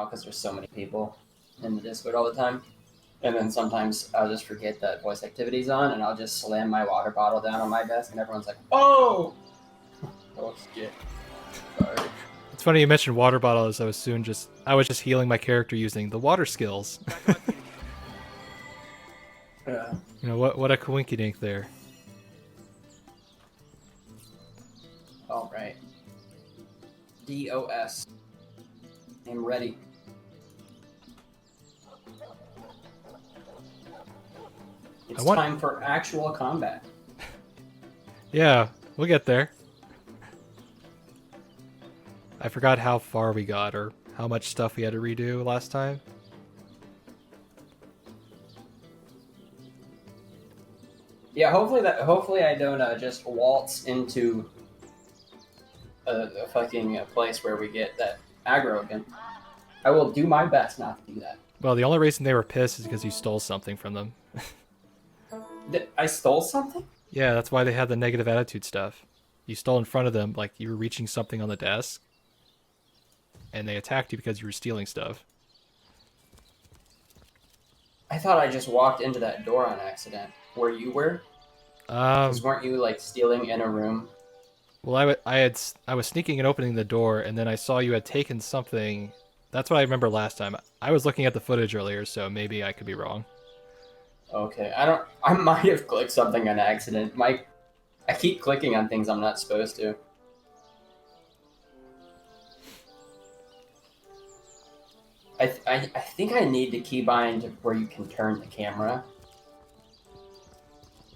now because there's so many people in the Discord all the time. And then sometimes I'll just forget that voice activity's on, and I'll just slam my water bottle down on my desk, and everyone's like, "Oh, oh shit!" Sorry. It's funny you mentioned water bottles. I was just healing my character using the water skills. Yeah. You know what a coinkydink there. All right. DOS. I'm ready. It's time for actual combat. Yeah, we'll get there. I forgot how far we got or how much stuff we had to redo last time. Yeah, hopefully I don't just waltz into a fucking place where we get that aggro again. I will do my best not to do that. Well, the only reason they were pissed is because you stole something from them. I stole something? Yeah, that's why they had the negative attitude stuff. You stole in front of them, like you were reaching something on the desk, and they attacked you because you were stealing stuff. I thought I just walked into that door on accident. Where you were? Because weren't you like stealing in a room? Well, I was sneaking and opening the door, and then I saw you had taken something. That's what I remember last time. I was looking at the footage earlier, so maybe I could be wrong. Okay, I might have clicked something on accident. I keep clicking on things I'm not supposed to. I think I need to keybind where you can turn the camera.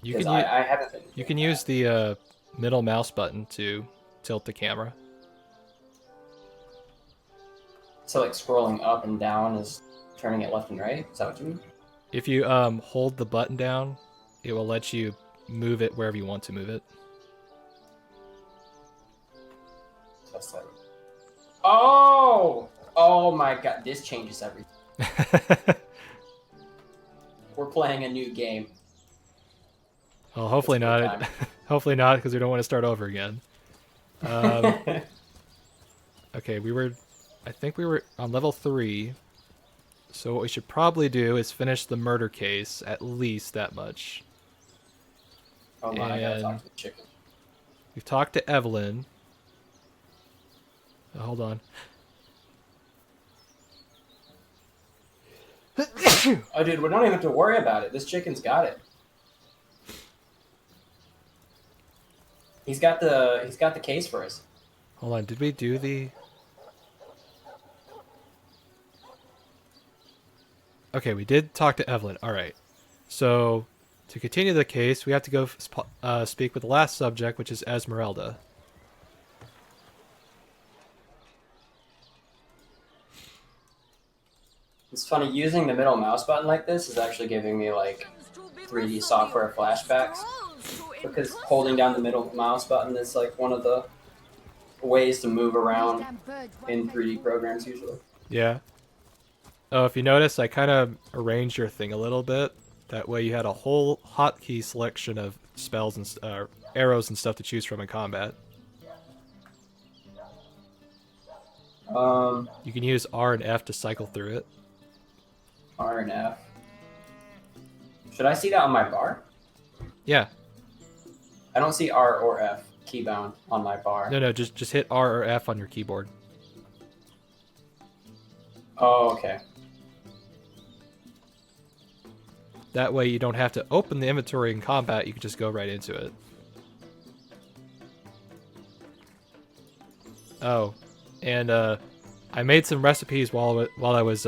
I haven't been. You can use the middle mouse button to tilt the camera. So like scrolling up and down is turning it left and right? Is that what you mean? If you hold the button down, it will let you move it wherever you want to move it. Oh my god, this changes everything. We're playing a new game. Well, hopefully not. Hopefully not, because we don't want to start over again. Okay, I think we were on level 3. So what we should probably do is finish the murder case, at least that much. Oh my, I gotta talk to the chicken. We've talked to Evelyn. Oh, hold on. Oh, dude, we don't even have to worry about it. This chicken's got it. He's got the case for us. Hold on, did we do the... Okay, we did talk to Evelyn. All right. So, to continue the case, we have to go speak with the last subject, which is Esmeralda. It's funny, using the middle mouse button like this is actually giving me, like, 3D software flashbacks. Because holding down the middle mouse button is, like, one of the ways to move around in 3D programs, usually. Yeah. Oh, if you notice, I kind of arranged your thing a little bit. That way you had a whole hotkey selection of spells and arrows and stuff to choose from in combat. You can use R and F to cycle through it. R and F. Should I see that on my bar? Yeah. I don't see R or F keybound on my bar. No, just hit R or F on your keyboard. Oh, okay. That way you don't have to open the inventory in combat, you can just go right into it. Oh, and I made some recipes while I was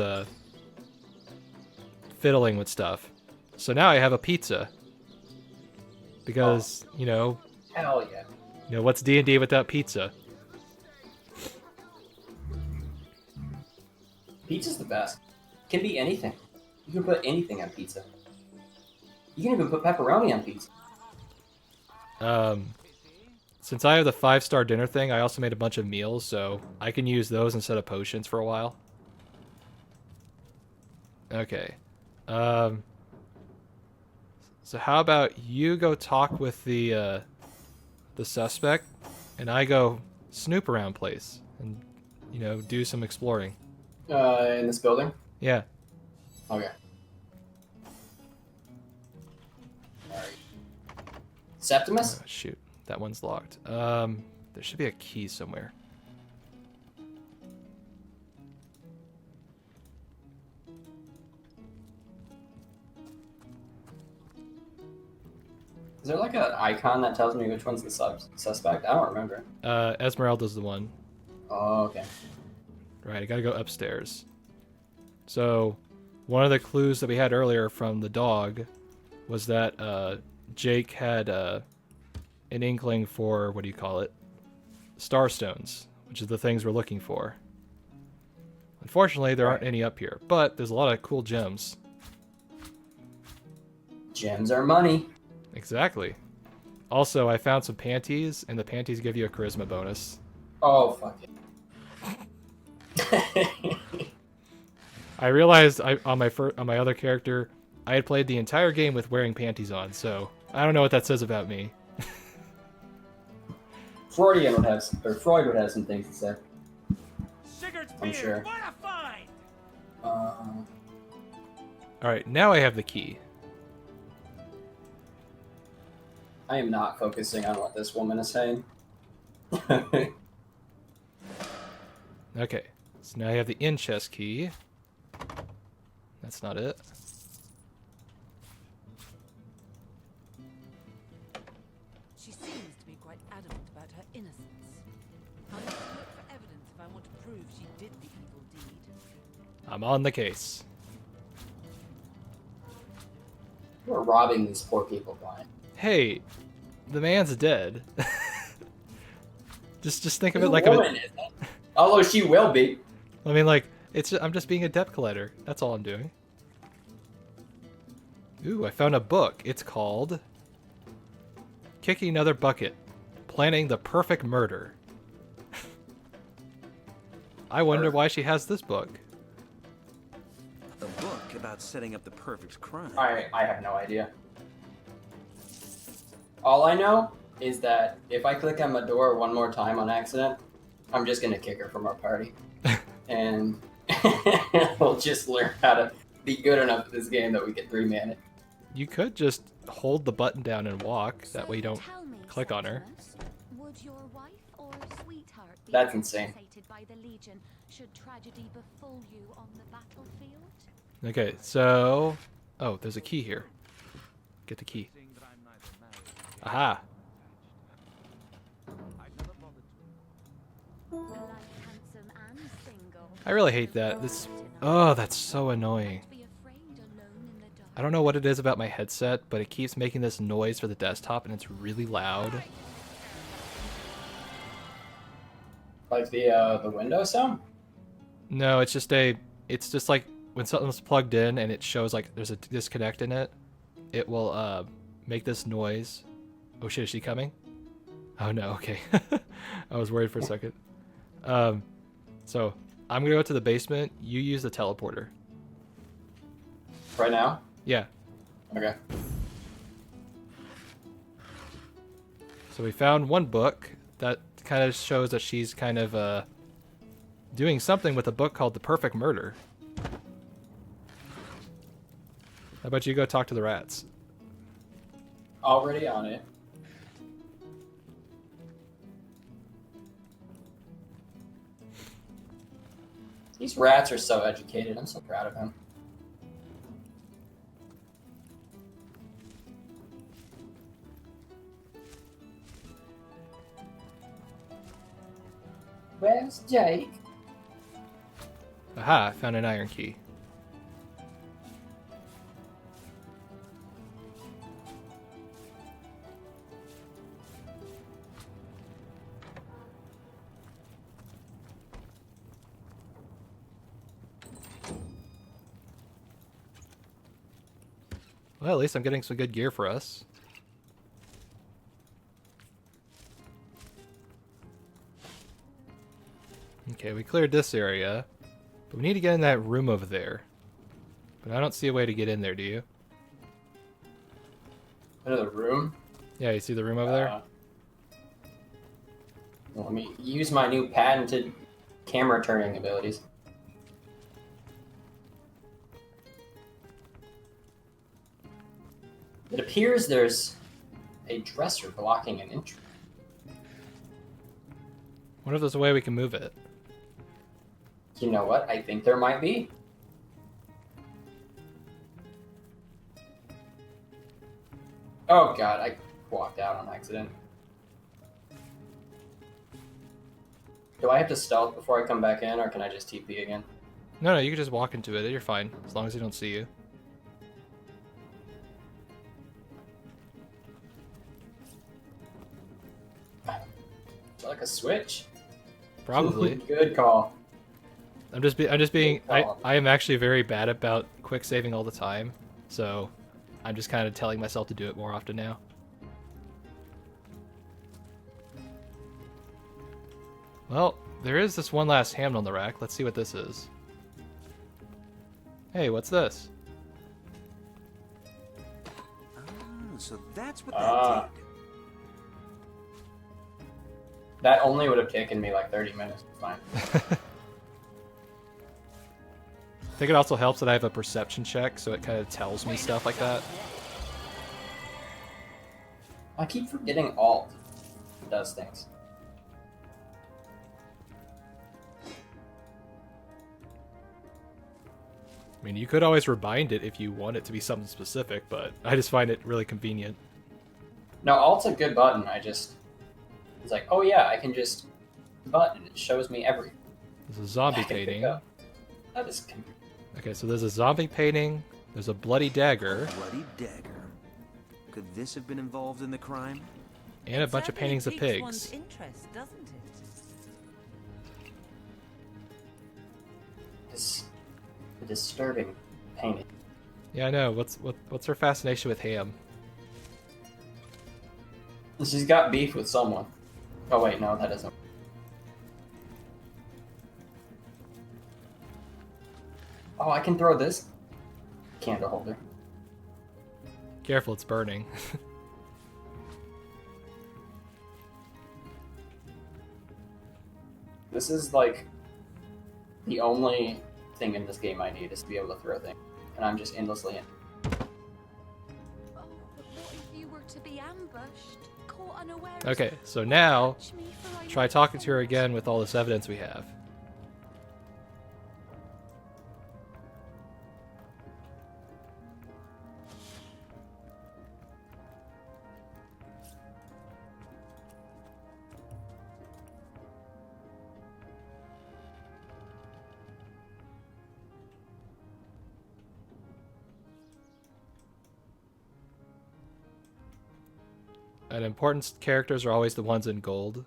fiddling with stuff. So now I have a pizza. Because, you know... Hell yeah. You know, what's D&D without pizza? Pizza's the best. It can be anything. You can put anything on pizza. You can even put pepperoni on pizza. Since I have the 5-star dinner thing, I also made a bunch of meals, so I can use those instead of potions for a while. Okay. So how about you go talk with the suspect, and I go snoop around place and, you know, do some exploring. In this building? Yeah. Okay. Alright. Septimus? Oh, shoot. That one's locked. There should be a key somewhere. Is there like an icon that tells me which one's the suspect? I don't remember. Esmeralda's the one. Oh, okay. Right, I gotta go upstairs. So, one of the clues that we had earlier from the dog was that Jake had an inkling for, what do you call it? Starstones, which is the things we're looking for. Unfortunately, there aren't any up here, but there's a lot of cool gems. Gems are money. Exactly. Also, I found some panties, and the panties give you a charisma bonus. Oh, fuck it. I realized on my other character, I had played the entire game with wearing panties on, so I don't know what that says about me. Freud would have some things to say. Sigurd's I'm beard, sure. what a find! Alright, now I have the key. I am not focusing on what this woman is saying. Okay, so now I have the in-chest key. That's not it. She seems to be quite adamant about her innocence. I'll need to look for evidence if I want to prove she did the evil deed. I'm on the case. We're robbing these poor people blind. Hey, the man's dead. just think of This it like woman isn't. Although she will be. I mean, like, I'm just being a debt collector. That's all I'm doing. Ooh, I found a book. It's called Kicking Another Bucket, Planning the Perfect Murder. I wonder why she has this book. A book about setting up the perfect crime. I have no idea. All I know is that if I click on my door one more time on accident, I'm just gonna kick her from our party. And we'll just learn how to be good enough at this game that we can 3-man it. You could just hold the button down and walk. That way you don't Tell me, click on her. Septimus, would your wife or sweetheart be That's insane. compensated by the Legion should tragedy befall you on the battlefield? Okay, so... Oh, there's a key here. Get the key. Aha! Alike handsome and single. I really hate that. This... Oh, that's so annoying. Be afraid alone in the dark. I don't know what it is about my headset, but it keeps making this noise for the desktop, and it's really loud. Like the window sound? No, it's just like when something's plugged in and it shows like there's a disconnect in it, it will make this noise. Oh shit, is she coming? Oh no, okay. I was worried for a second. So I'm gonna go to the basement. You use the teleporter. Right now? Yeah. Okay. So we found one book that kind of shows that she's kind of doing something with a book called The Perfect Murder. How about you go talk to the rats? Already on it. These rats are so educated. I'm so proud of him. Where's Jake? Aha, I found an iron key. Well, at least I'm getting some good gear for us. Okay, we cleared this area, but we need to get in that room over there. But I don't see a way to get in there, do you? Another room? Yeah, you see the room over there? Let me use my new patented camera turning abilities. It appears there's a dresser blocking an entry. Wonder if there's a way we can move it. You know what? I think there might be. Oh god, I walked out on accident. Do I have to stealth before I come back in, or can I just TP again? No, you can just walk into it. You're fine, as long as they don't see you. Is that like a switch? Probably. Good call. I'm just being. Good call. I am actually very bad about quick saving all the time, so I'm just kind of telling myself to do it more often now. Well, there is this one last ham on the rack. Let's see what this is. Hey, what's this? So that's what Ah. that did. That only would have taken me like 30 minutes. Fine. I think it also helps that I have a perception check, so it kind of tells me stuff like that. I keep forgetting Alt does things. I mean, you could always rebind it if you want it to be something specific, but I just find it really convenient. No, Alt's a good button. It's like, oh yeah, I can just button. It shows me everything. There's a zombie I can pick painting. up. That is Okay, so there's a zombie painting, there's a bloody dagger, Bloody dagger. Could this have been involved in the crime? and a bunch of Certainly paintings of piques one's pigs. interest, doesn't it? It's a disturbing painting. Yeah, I know. What's her fascination with ham? She's got beef with someone. Oh wait, no, that doesn't. Oh, I can throw this candle holder. Careful, it's burning. This is like the only thing in this game I need is to be able to throw things, and I'm just endlessly in. Oh, but what if you were to be ambushed, caught unawares? Okay, so now Catch me, for I try know talking to her falls. again with all this evidence we have. And important characters are always the ones in gold.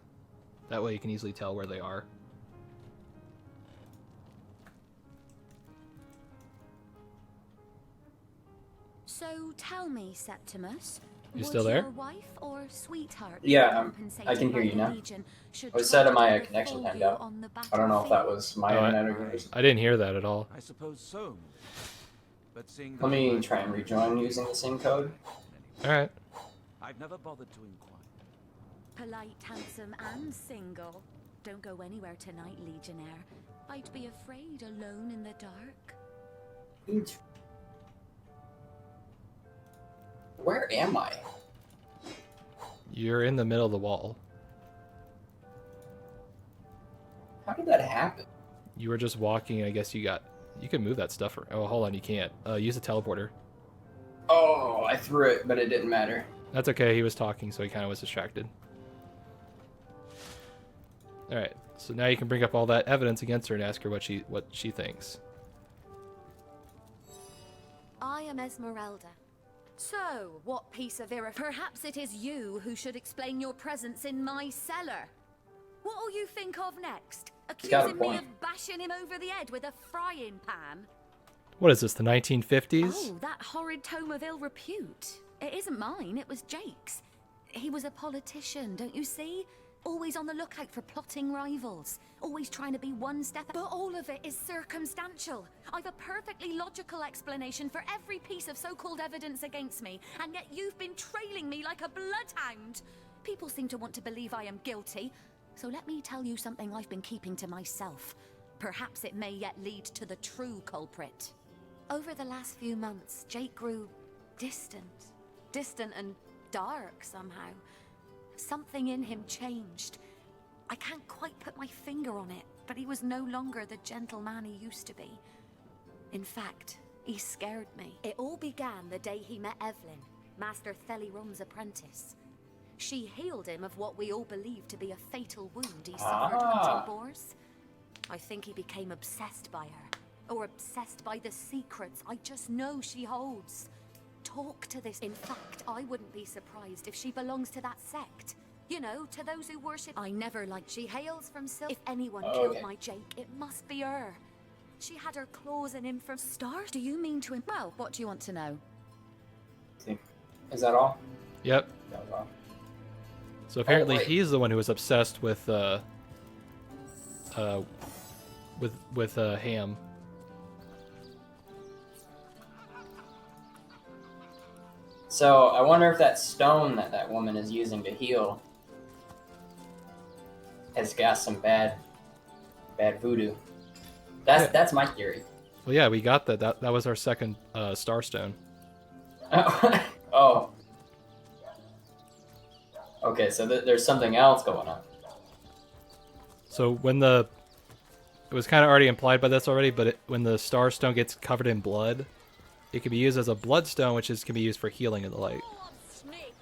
That way you can easily tell where they are. So tell me, Septimus. You would still there? Your wife or sweetheart Yeah, be I compensated can hear by you the now. Legion should I was set of my tragedy connection befall timed you out. on the I don't know if that battlefield? was my Oh, I- internet or yours. I didn't hear that at all. I suppose so. But seeing Let me try and rejoin using the same code. Alright. I've never bothered to inquire. Polite, handsome, and single. Don't go anywhere tonight, Legionnaire. I'd be afraid alone in the dark. Where am I? You're in the middle of the wall. How did that happen? You were just walking, I guess you can move that stuff. Oh, hold on, you can't. Use the teleporter. Oh, I threw it, but it didn't matter. That's okay, he was talking, so he kind of was distracted. Alright, so now you can bring up all that evidence against her and ask her what she thinks. I am Esmeralda. So, what piece of perhaps it is you who should explain your presence in my cellar. What'll you think of next? He's got a Accusing me point. of bashing him over the head with a frying pan? What is this, the 1950s? Oh, that horrid tome of ill repute. It isn't mine, it was Jake's. He was a politician, don't you see? Always on the lookout for plotting rivals. Always trying to be one step. But all of it is circumstantial. I've a perfectly logical explanation for every piece of so-called evidence against me, and yet you've been trailing me like a bloodhound. People seem to want to believe I am guilty, so let me tell you something I've been keeping to myself. Perhaps it may yet lead to the true culprit. Over the last few months, Jake grew distant, distant and dark somehow. Something in him changed. I can't quite put my finger on it, but he was no longer the gentleman he used to be. In fact, he scared me. It all began the day he met Evelyn, Master Thelirum's apprentice. She healed him of what we all believed to be a fatal wound he suffered hunting boars. I think he became obsessed by her, or obsessed by the secrets I just know she holds. Talk to this. In fact, I wouldn't be surprised if she belongs to that sect. You know, to those who worship. I never liked. She hails from If anyone killed my Jake, it must be her. She had her claws in him from start. Do you mean to? Well, what do you want to know? Is that all? Yep. That was all. So apparently wait. he's the one who was obsessed with Ham. So I wonder if that stone that that woman is using to heal has got some bad voodoo. That's my theory. Well, yeah, we got that. That was our second Starstone. Oh. Okay, so there's something else going on. So when it was kind of already implied by this already, but when the Starstone gets covered in blood, it can be used as a bloodstone, which can be used for healing in the light. Snake,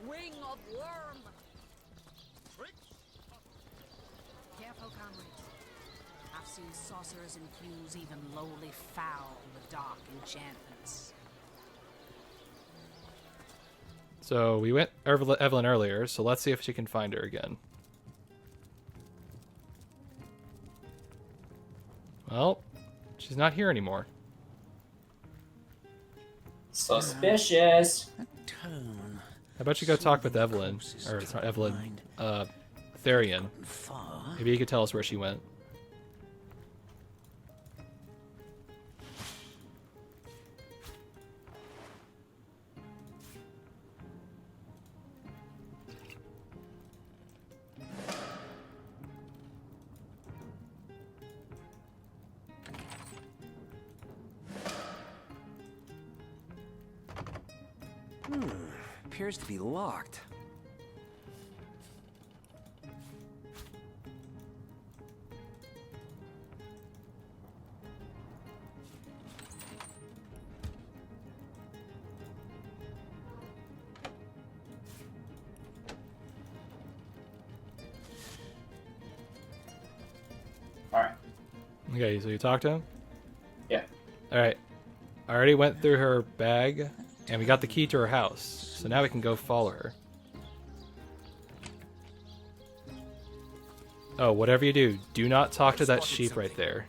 wing of worm. Careful, comrades. I've seen sorcerers infuse even lowly fowl with dark enchantments. So we went Evelyn earlier, so let's see if she can find her again. Well, she's not here anymore. Suspicious. Tone. How about you go talk with Evelyn? Or it's not Evelyn, Larian. Far. Maybe you could tell us where she went. Appears to be locked. Alright. Okay, so you talked to him? Yeah. Alright. I already went through her bag, and we got the key to her house. So now we can go follow her. Oh, whatever you do not talk to that sheep right there.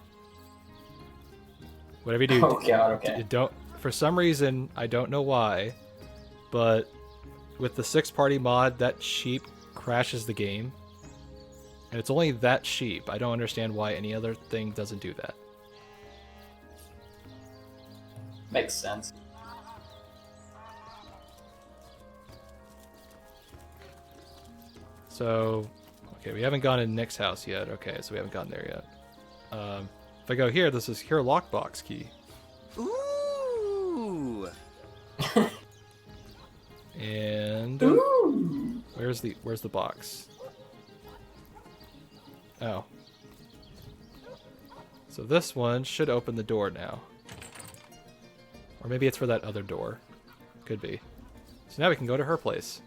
Whatever you do, Oh god, okay. don't. For some reason, I don't know why, but with the 6-party mod, that sheep crashes the game. And it's only that sheep. I don't understand why any other thing doesn't do that. Makes sense. So, okay, we haven't gone in Nick's house yet. Okay, so we haven't gotten there yet. If I go here, this is her lockbox key. Ooh! And where's the box? Oh. So this one should open the door now. Or maybe it's for that other door. Could be. So now we can go to her place.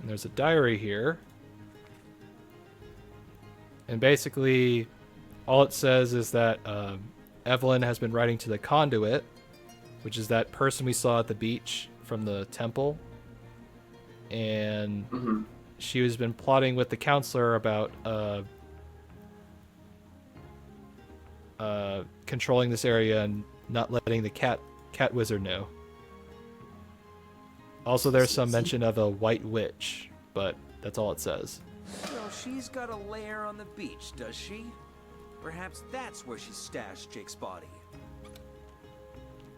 And there's a diary here. And basically, all it says is that Evelyn has been writing to the conduit, which is that person we saw at the beach from the temple. And she has been plotting with the counselor about controlling this area and not letting the cat wizard know. Also, there's some mention of a white witch, but that's all it says. So she's got a lair on the beach, does she? Perhaps that's where she stashed Jake's body.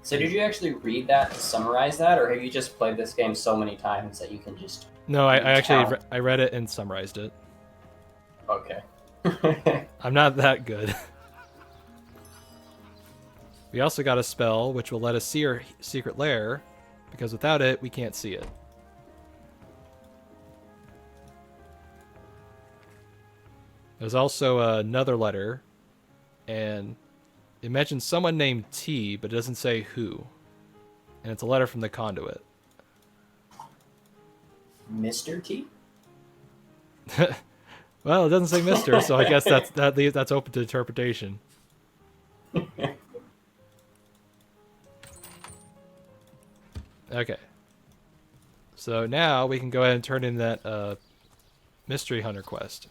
So did you actually read that to summarize that, or have you just played this game so many times that you can just... No, I actually count? I read it and summarized it. Okay. I'm not that good. We also got a spell which will let us see her secret lair, because without it, we can't see it. There's also another letter, and it mentions someone named T, but it doesn't say who. And it's a letter from the conduit. Mr. T? Well, it doesn't say Mister, so I guess that's open to interpretation. Okay. So now we can go ahead and turn in that mystery hunter quest.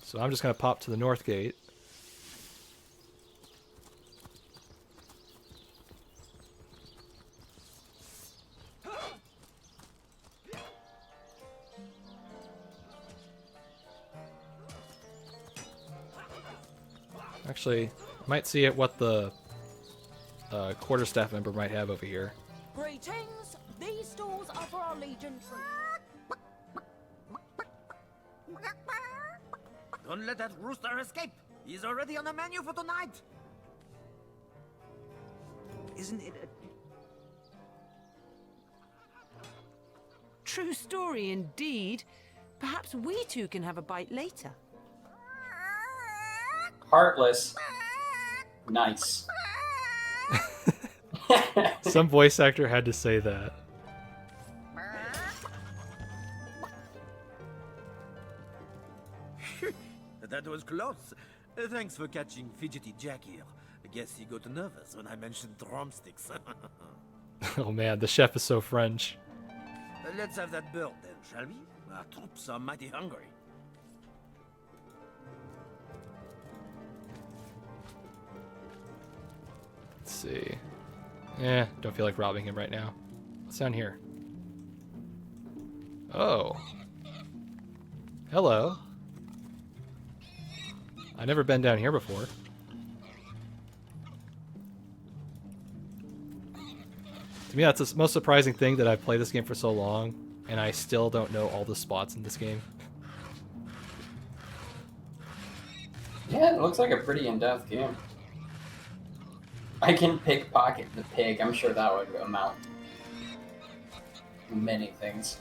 So I'm just going to pop to the north gate. Actually, might see it what the quarterstaff member might have over here. Greetings. These stores are for our Legion troops. Don't let that rooster escape. He's already on the menu for tonight. Isn't it a... True story indeed. Perhaps we two can have a bite later. Heartless. Nice. Some voice actor had to say that. That was close. Thanks for catching Fidgety Jack here. I guess he got nervous when I mentioned drumsticks. Oh man, the chef is so French. Let's have that bird then, shall we? Our troops are mighty hungry. Let's see. Don't feel like robbing him right now. What's down here? Oh. Hello. I've never been down here before. To me, that's the most surprising thing, that I've played this game for so long, and I still don't know all the spots in this game. Yeah, it looks like a pretty in-depth game. I can pickpocket the pig. I'm sure that would amount to many things.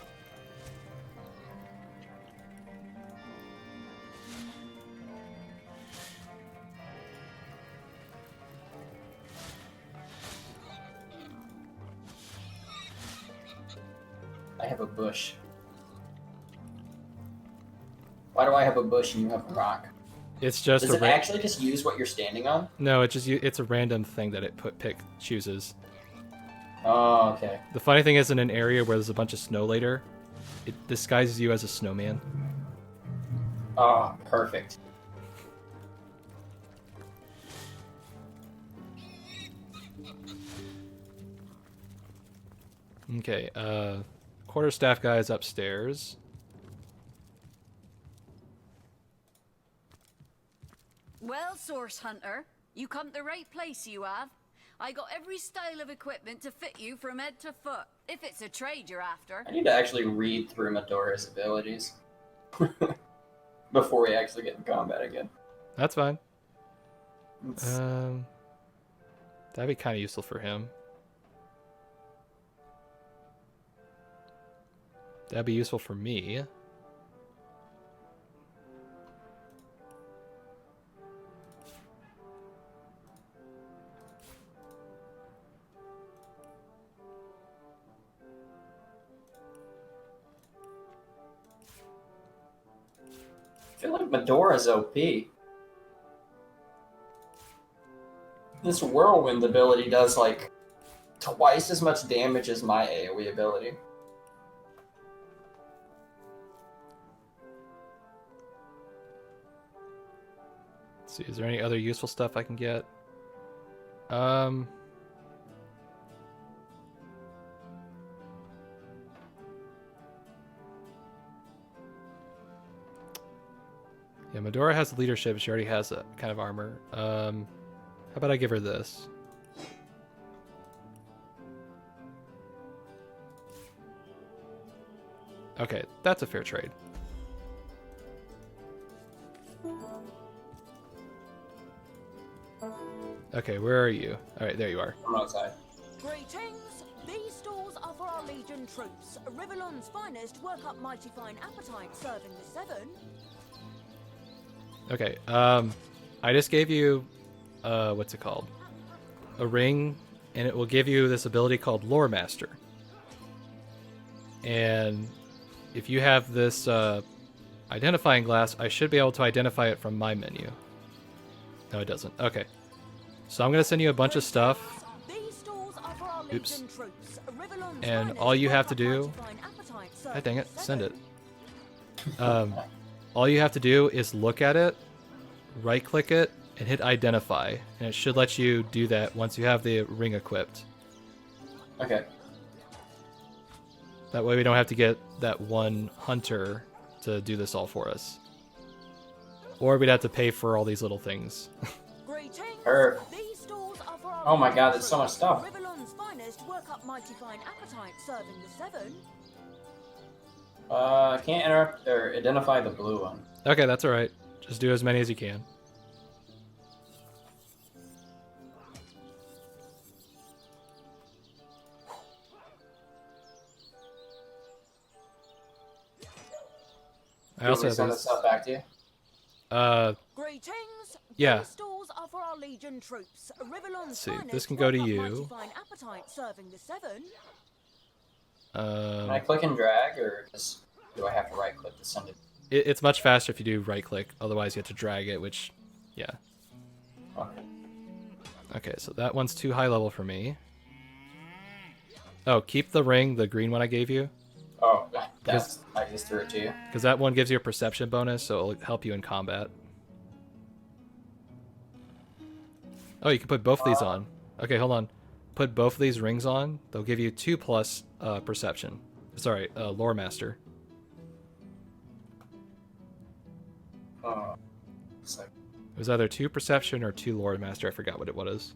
I have a bush. Why do I have a bush and you have a rock? It's just Does it actually just use what you're standing on? No, it's a random thing that it chooses. Oh, okay. The funny thing is, in an area where there's a bunch of snow later, it disguises you as a snowman. Oh, perfect. Okay, quarterstaff guy is upstairs. Well, Source Hunter, you come to the right place, you have. I got every style of equipment to fit you from head to foot, if it's a trade you're after. I need to actually read through Medora's abilities before we actually get in combat again. That's fine. It's- That'd be kind of useful for him. That'd be useful for me. I feel like Medora's OP. This whirlwind ability does like twice as much damage as my AoE ability. Let's see, is there any other useful stuff I can get? Yeah, Medora has leadership. She already has that kind of armor. How about I give her this? Okay, that's a fair trade. Okay, where are you? All right, there you are. I'm outside. Greetings! These stalls are for our Legion troops. Rivellon's finest work up mighty fine appetite serving the seven. Okay, I just gave you, what's it called? A ring, and it will give you this ability called Lore Master. And if you have this identifying glass, I should be able to identify it from my menu. No, it doesn't. Okay. So I'm going to send you a bunch of stuff. These stalls are for our Oops. Legion troops. Rivellon's And finest all you work have to up do... mighty fine appetite serving God dang it, the send it. seven. All you have to do is look at it, right-click it, and hit Identify. And it should let you do that once you have the ring equipped. Okay. That way we don't have to get that one hunter to do this all for us. Or we'd have to pay for all these little things. Greetings. Herb. These stalls are for our Oh my Legion god, there's so much troops. stuff. Rivellon's finest work up mighty fine appetite serving the seven. I can't interrupt or identify the blue one. Okay, that's alright. Just do as many as you can. I also have send these. this stuff back to you. Greetings. Yeah. These stalls are for our Legion troops. Rivellon's Let's see, finest this can go to work up you. mighty fine appetite serving the seven. Can I click and drag, or just do I have to right click to send it? It's much faster if you do right click, otherwise you have to drag it, which, yeah. Okay. Okay, so that one's too high level for me. Oh, keep the ring, the green one I gave you, Oh, that's I just threw it to you. because that one gives you a perception bonus, so it'll help you in combat. Oh, you can put both of these on. Okay, hold on. Put both of these rings on. They'll give you 2+ perception. Sorry, Lore Master. It's like, It was either 2 perception or 2 Lore Master. I forgot what it was.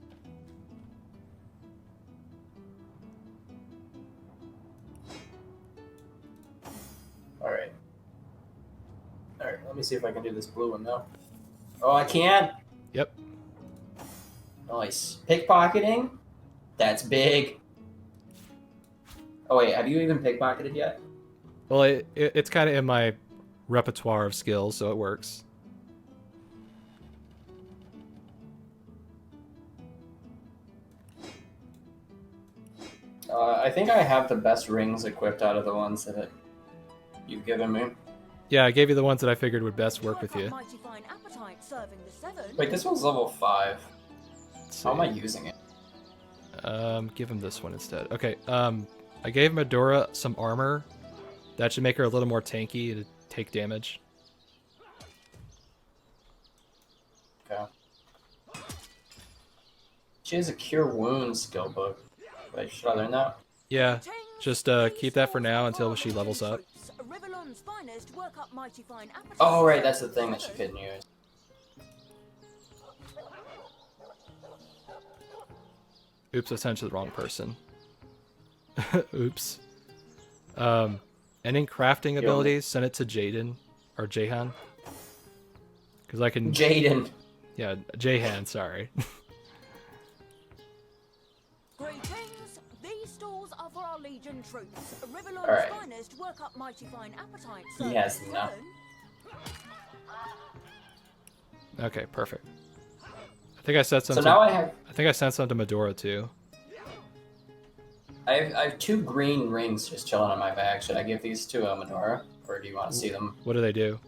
alright. Alright, let me see if I can do this blue one though. Oh, I can! Yep. Nice. Pickpocketing? That's big. Oh wait, have you even pickpocketed yet? Well, it's kind of in my repertoire of skills, so it works. I think I have the best rings equipped out of the ones that you've given me. Yeah, I gave you the ones that I figured would best work with you. Mighty fine appetite serving the seven. Wait, this one's level 5. Let's How am I see. using it? Give him this one instead. Okay, I gave Medora some armor. That should make her a little more tanky to take damage. Okay. She has a cure wounds skill book. Wait, should I learn that? Yeah, just keep that for now until she levels up. Rivellon's finest work up mighty fine appetite Oh right, serving that's the the thing that she seven. couldn't use. Oops, I sent it to the wrong person. Oops. Any crafting abilities, send it to Jaden or Jahan. Because I can. Jaden. Yeah, Jahan. Sorry. Greetings. These stalls are for our Legion troops. Rivellon's Alright. finest work up mighty fine appetite He serving has the enough. seven. Okay, perfect. I think I sent some. So now I think I sent some to Medora too. have 2 green rings just chilling on my bag. Should I give these to Medora, or do you want to see them? What do they do?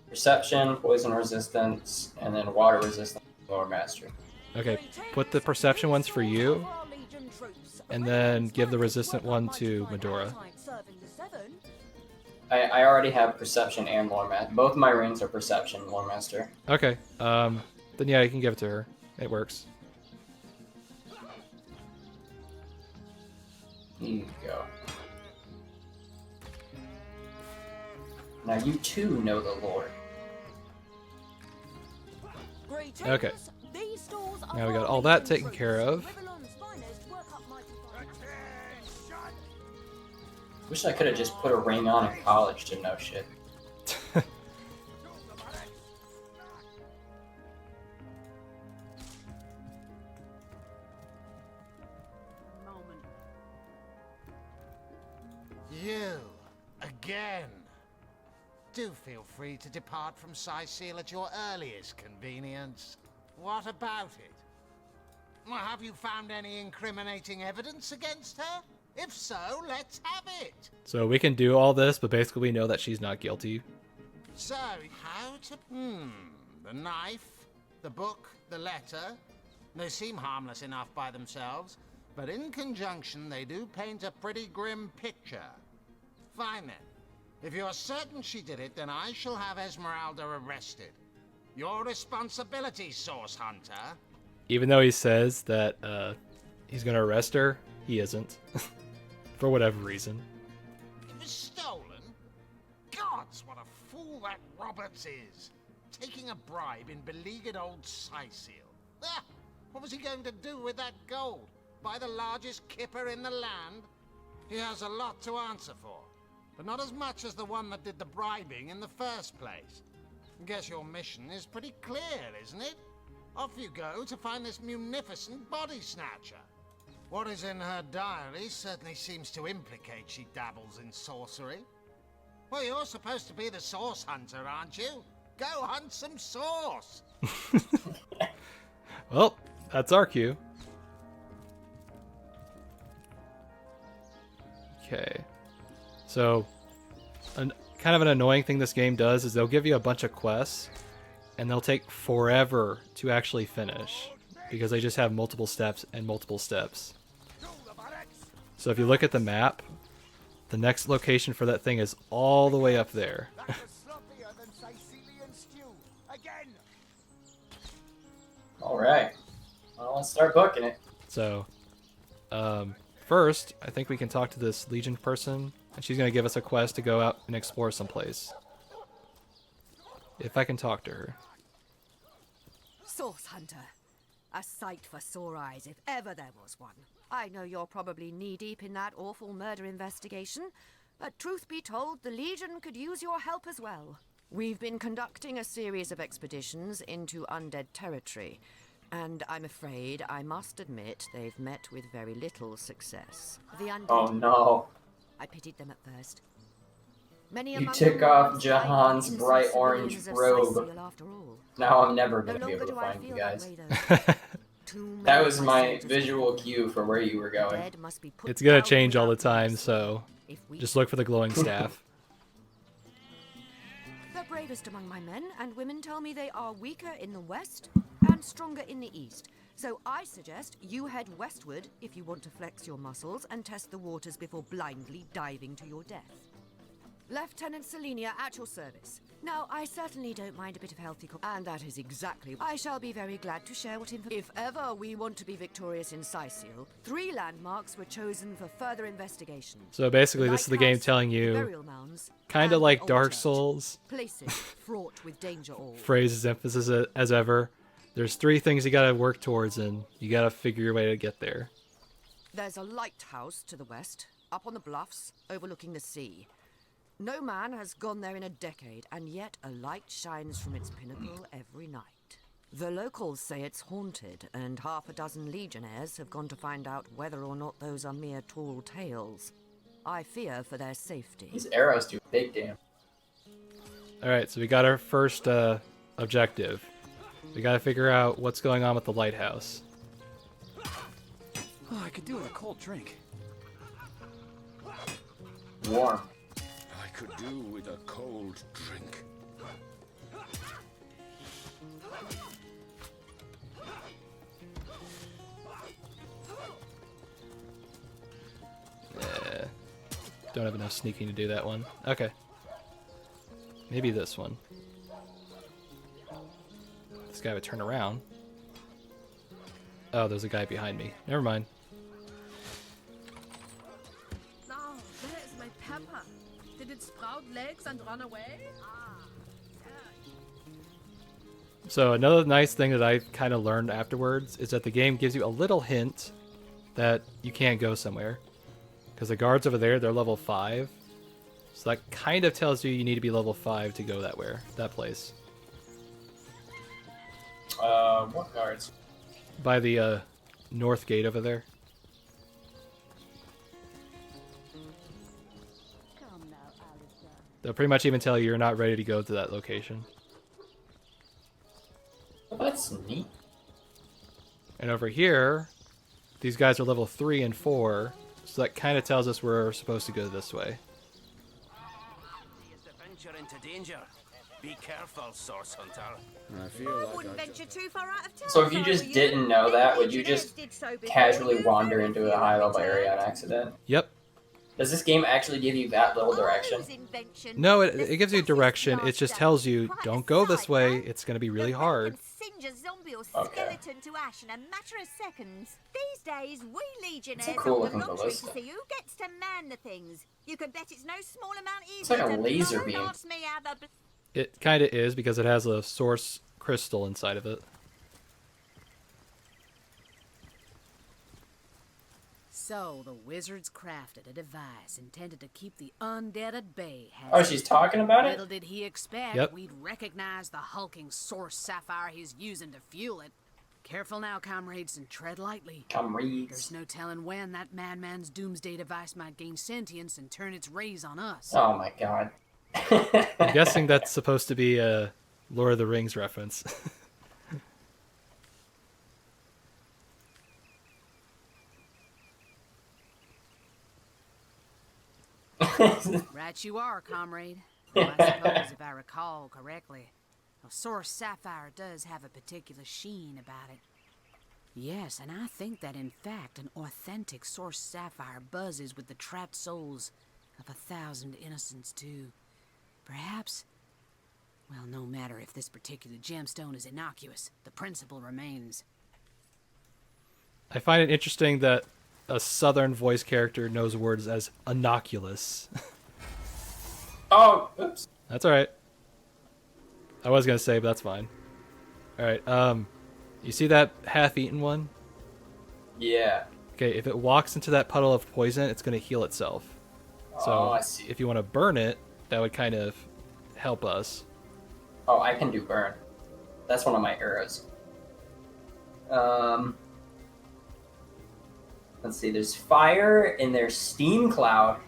Perception, poison resistance, and then water resistance. Lore Master. Okay, put the perception ones for you, and then give the resistant one to Medora. I already have perception and Lore Master. Both of my rings are perception, Lore Master. Okay, then yeah, you can give it to her. It works. Here you go. Now you too know the Lord. Okay. Now we got all that taken care of. Wish I could have just put a ring on in college to know shit. You, again. Do feel free to depart from Seal at your earliest convenience. What about it? Well, have you found any incriminating evidence against her? If so, let's have it. So we can do all this, but basically we know that she's not guilty. So, how to... the knife, the book, the letter. They seem harmless enough by themselves, but in conjunction they do paint a pretty grim picture. Fine then. If you're certain she did it, then I shall have Esmeralda arrested. Your responsibility, Source Hunter. Even though he says that he's going to arrest her, he isn't. For whatever reason. It was stolen? Gods, what a fool that Roberts is. Taking a bribe in beleaguered old Seal. Ah, what was he going to do with that gold? Buy the largest kipper in the land? He has a lot to answer for. But not as much as the one that did the bribing in the first place. Guess your mission is pretty clear, isn't it? Off you go to find this munificent body snatcher. What is in her diary certainly seems to implicate she dabbles in sorcery. Well, you're supposed to be the source hunter, aren't you? Go hunt some source! Well, that's our cue. Okay. So, kind of an annoying thing this game does is they'll give you a bunch of quests, and they'll take forever to actually finish, because they just have multiple steps and multiple steps. So if you look at the map, the next location for that thing is all the way up there. Alright. Well, let's start booking it. So, first, I think we can talk to this Legion person, and she's going to give us a quest to go out and explore someplace. If I can talk to her. Source Hunter. A sight for sore eyes if ever there was one. I know you're probably knee-deep in that awful murder investigation, but truth be told, the Legion could use your help as well. We've been conducting a series of expeditions into undead territory, and I'm afraid I must admit they've met with very little success. The undead... Oh no. I pitied them at first. Many You among took them off once Jahan's died in bright innocent orange civilians of robe. Sicil after all. Now I'm never No going to be longer able to do I find you feel that guys. way, though. Too That many was of my soldiers visual killed. cue for where you were going. Dead must be put It's going down to change all the without time, mercy. so If we just look for the glowing staff. The bravest among my men and women tell me they are weaker in the west and stronger in the east. So I suggest you head westward if you want to flex your muscles and test the waters before blindly diving to your death. Lieutenant Selenia at your service. Now, I certainly don't mind a bit of healthy and that is exactly. I shall be very glad to share what info. If ever we want to be victorious in Sicil, 3 landmarks were chosen for further investigation. So basically, this is the game Lighthouse, telling the you, burial mounds, kind and of like the old Dark church. Souls, Places fraught with danger all. phrases emphasis as ever. There's 3 things you gotta work towards, and you gotta figure your way to get there. There's a lighthouse to the west, up on the bluffs, overlooking the sea. No man has gone there in a decade, and yet a light shines from its pinnacle every night. The locals say it's haunted, and half a dozen legionnaires have gone to find out whether or not those are mere tall tales. I fear for their safety. These arrows do big damage. Alright, so we got our first objective. We gotta figure out what's going on with the lighthouse. Oh, I could do with a cold drink. Warm. I could do with a cold drink. Don't have enough sneaking to do that one. Okay. Maybe this one. This guy would turn around. Oh, there's a guy behind me. Never mind. Now, where is my pepper? Did it sprout legs and run away? So another nice thing that I kind of learned afterwards is that the game gives you a little hint that you can't go somewhere. Because the guards over there, they're level 5. So that kind of tells you you need to be level 5 to go that place. What guards? By the north gate over there. They'll pretty much even tell you you're not ready to go to that location. Well, that's neat. And over here, these guys are level 3 and 4, so that kind of tells us we're supposed to go this way. Venture into danger. Be careful, Source Hunter. I feel like Wouldn't venture too far out of town. So if you if I just were didn't know that, would you Legionnaires just did so before casually you, wander very into few a high level returned. area on accident? Yep. Does this game actually give you that little direction? No, it gives you direction. It just tells you, don't go this way. It's going to be really hard. Singe a zombie or Okay. skeleton to ash in a matter of seconds. These days, we Legionnaires It's a cool hold the looking lottery ballista. to see who gets to man the things. You can bet it's no small amount easier It's like a to laser beam. blast me out of the It kind of is because it has a source crystal inside of it. So, the wizards crafted a device intended to keep the undead at bay. Oh, she's talking about it? Little did he expect Yep. we'd recognize the hulking source sapphire he's using to fuel it. Careful now, comrades, and tread lightly. Comrades. There's no telling when that madman's doomsday device might gain sentience and turn its rays on us. Oh my god. I'm guessing that's supposed to be a Lord of the Rings reference. Right you are, comrade. Well, I suppose if I recall correctly, a source sapphire does have a particular sheen about it. Yes, and I think that in fact an authentic source sapphire buzzes with the trapped souls of 1,000 innocents too. Perhaps, well, no matter if this particular gemstone is innocuous, the principle remains. I find it interesting that a southern voice character knows words as innocuous. Oh, oops. That's alright. I was gonna say, but that's fine. Alright, you see that half-eaten one? Yeah. Okay, if it walks into that puddle of poison, it's gonna heal itself. So, Oh, I see. if you want to burn it, that would kind of help us. Oh, I can do burn. That's one of my arrows. Let's see. There's fire and there's steam cloud.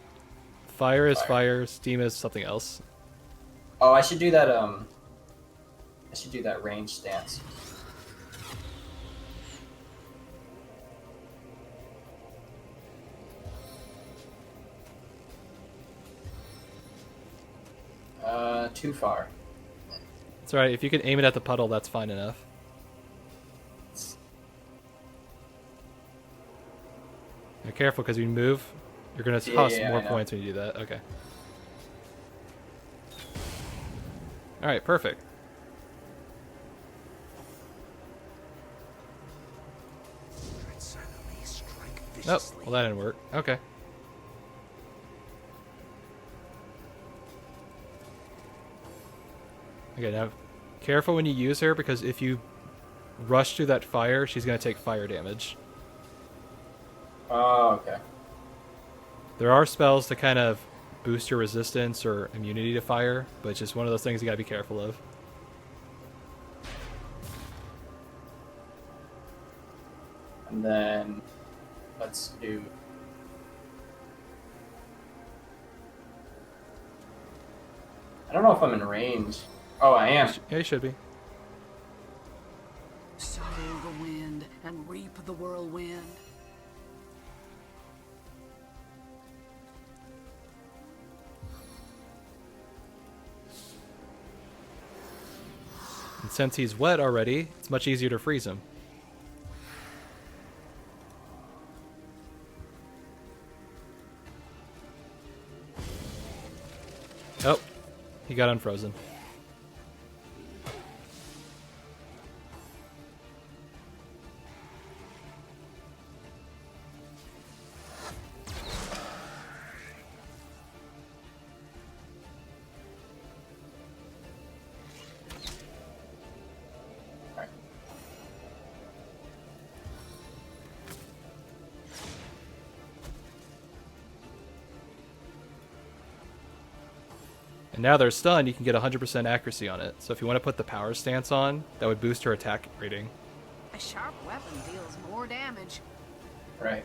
Fire is fire, steam is something else. Oh, I should do that. I should do that range stance. Too far. It's alright, if you can aim it at the puddle, that's fine enough. Now careful, because you move, you're going to cost more points when you do that. Okay. Alright, perfect. Nope, well that didn't work. Okay. Okay, now careful when you use her, because if you rush through that fire, she's going to take fire damage. Oh, okay. There are spells to kind of boost your resistance or immunity to fire, but it's just one of those things you got to be careful of. And then let's do. I don't know if I'm in range. Oh, I am. Yeah, you should be. Sow the wind and reap the whirlwind. And since he's wet already, it's much easier to freeze him. Oh, he got unfrozen. And now they're stunned, you can get 100% accuracy on it. So if you want to put the power stance on, that would boost her attack rating. A sharp weapon deals more damage. Right.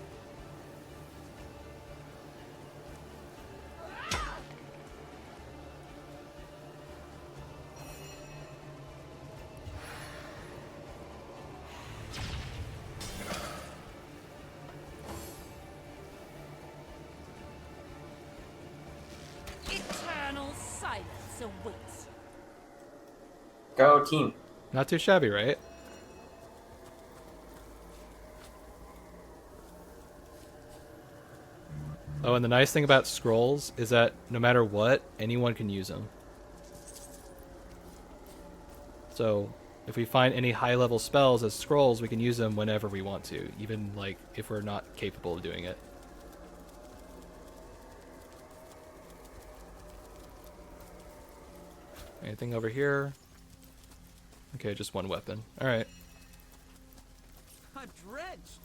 Silence awaits. Go team. Not too shabby, right? Oh, and the nice thing about scrolls is that no matter what, anyone can use them. So, if we find any high-level spells as scrolls, we can use them whenever we want to, even like if we're not capable of doing it. Anything over here? Okay, just one weapon. All right. I'm drenched.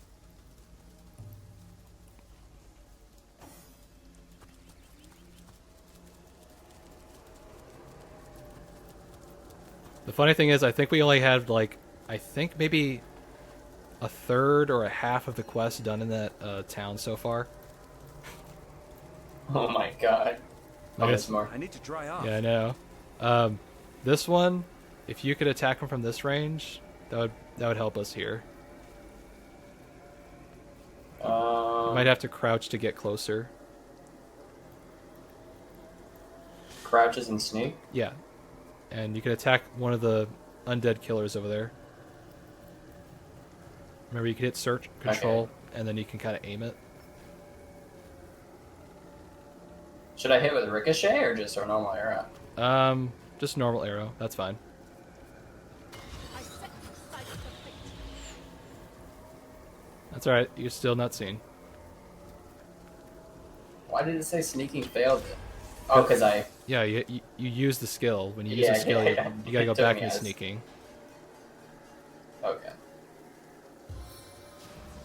The funny thing is, I think we only had like, I think maybe a third or a half of the quest done in that town so far. Oh my god. Oh, there's more. I need to dry off. Yeah, I know. This one, if you could attack him from this range, that would help us here. You might have to crouch to get closer. Crouches and sneak? Yeah. And you can attack one of the undead killers over there. Remember, you can hit search, control, and then you can kind of aim it. Should I hit with ricochet or just a normal arrow? Just normal arrow. That's fine. That's alright. You're still not seen. Why did it say sneaking failed? Oh, because I... Yeah, you use the skill. When you use the skill, you gotta go back into sneaking. Okay.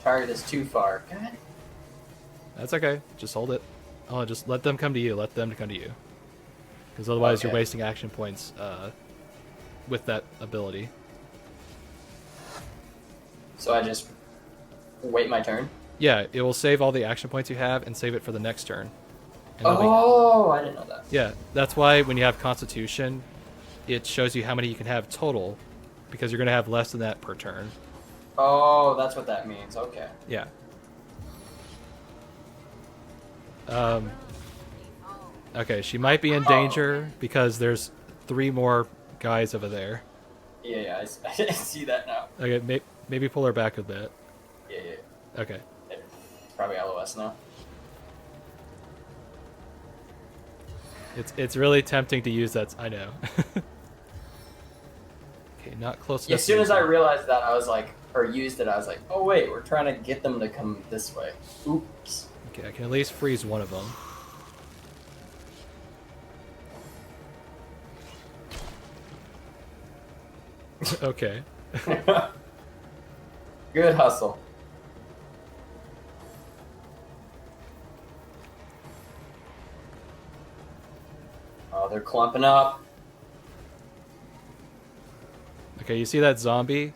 Target is too far. God. That's okay. Just hold it. Oh, just let them come to you. Let them come to you. Because otherwise you're wasting action points with that ability. So I just wait my turn? Yeah, it will save all the action points you have and save it for the next turn. And oh, I didn't know that. Yeah, that's why when you have Constitution, it shows you how many you can have total, because you're going to have less than that per turn. Oh, that's what that means. Okay. Yeah. Okay, she might be in danger because there's 3 more guys over there. Yeah, I see that now. Okay, maybe pull her back a bit. Yeah. Okay. It's probably LOS now. It's really tempting to use that. I know. Okay, not close enough. As soon as I realized that, I was like, or used it, I was like, oh wait, we're trying to get them to come this way. Oops. Okay, I can at least freeze one of them. Okay. Good hustle. Oh, they're clumping up. Okay, you see that zombie?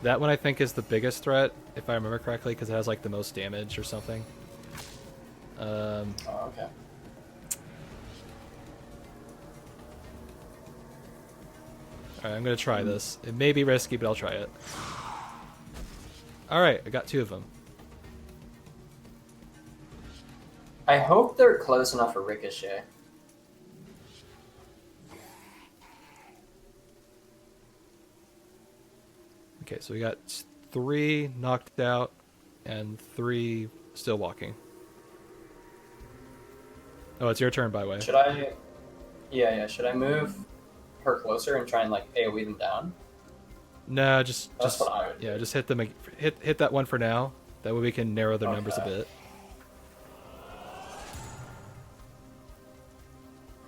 That one I think is the biggest threat, if I remember correctly, because it has like the most damage or something. Oh, okay. Alright, I'm gonna try this. It may be risky, but I'll try it. Alright, I got 2 of them. I hope they're close enough for ricochet. Okay, so we got 3 knocked out and 3 still walking. Oh, it's your turn, by the way. Should I... Yeah, should I move her closer and try and, like, AoE them down? No, That's what I would do. Yeah, just hit them. Hit that one for now. That way we can narrow their numbers a bit.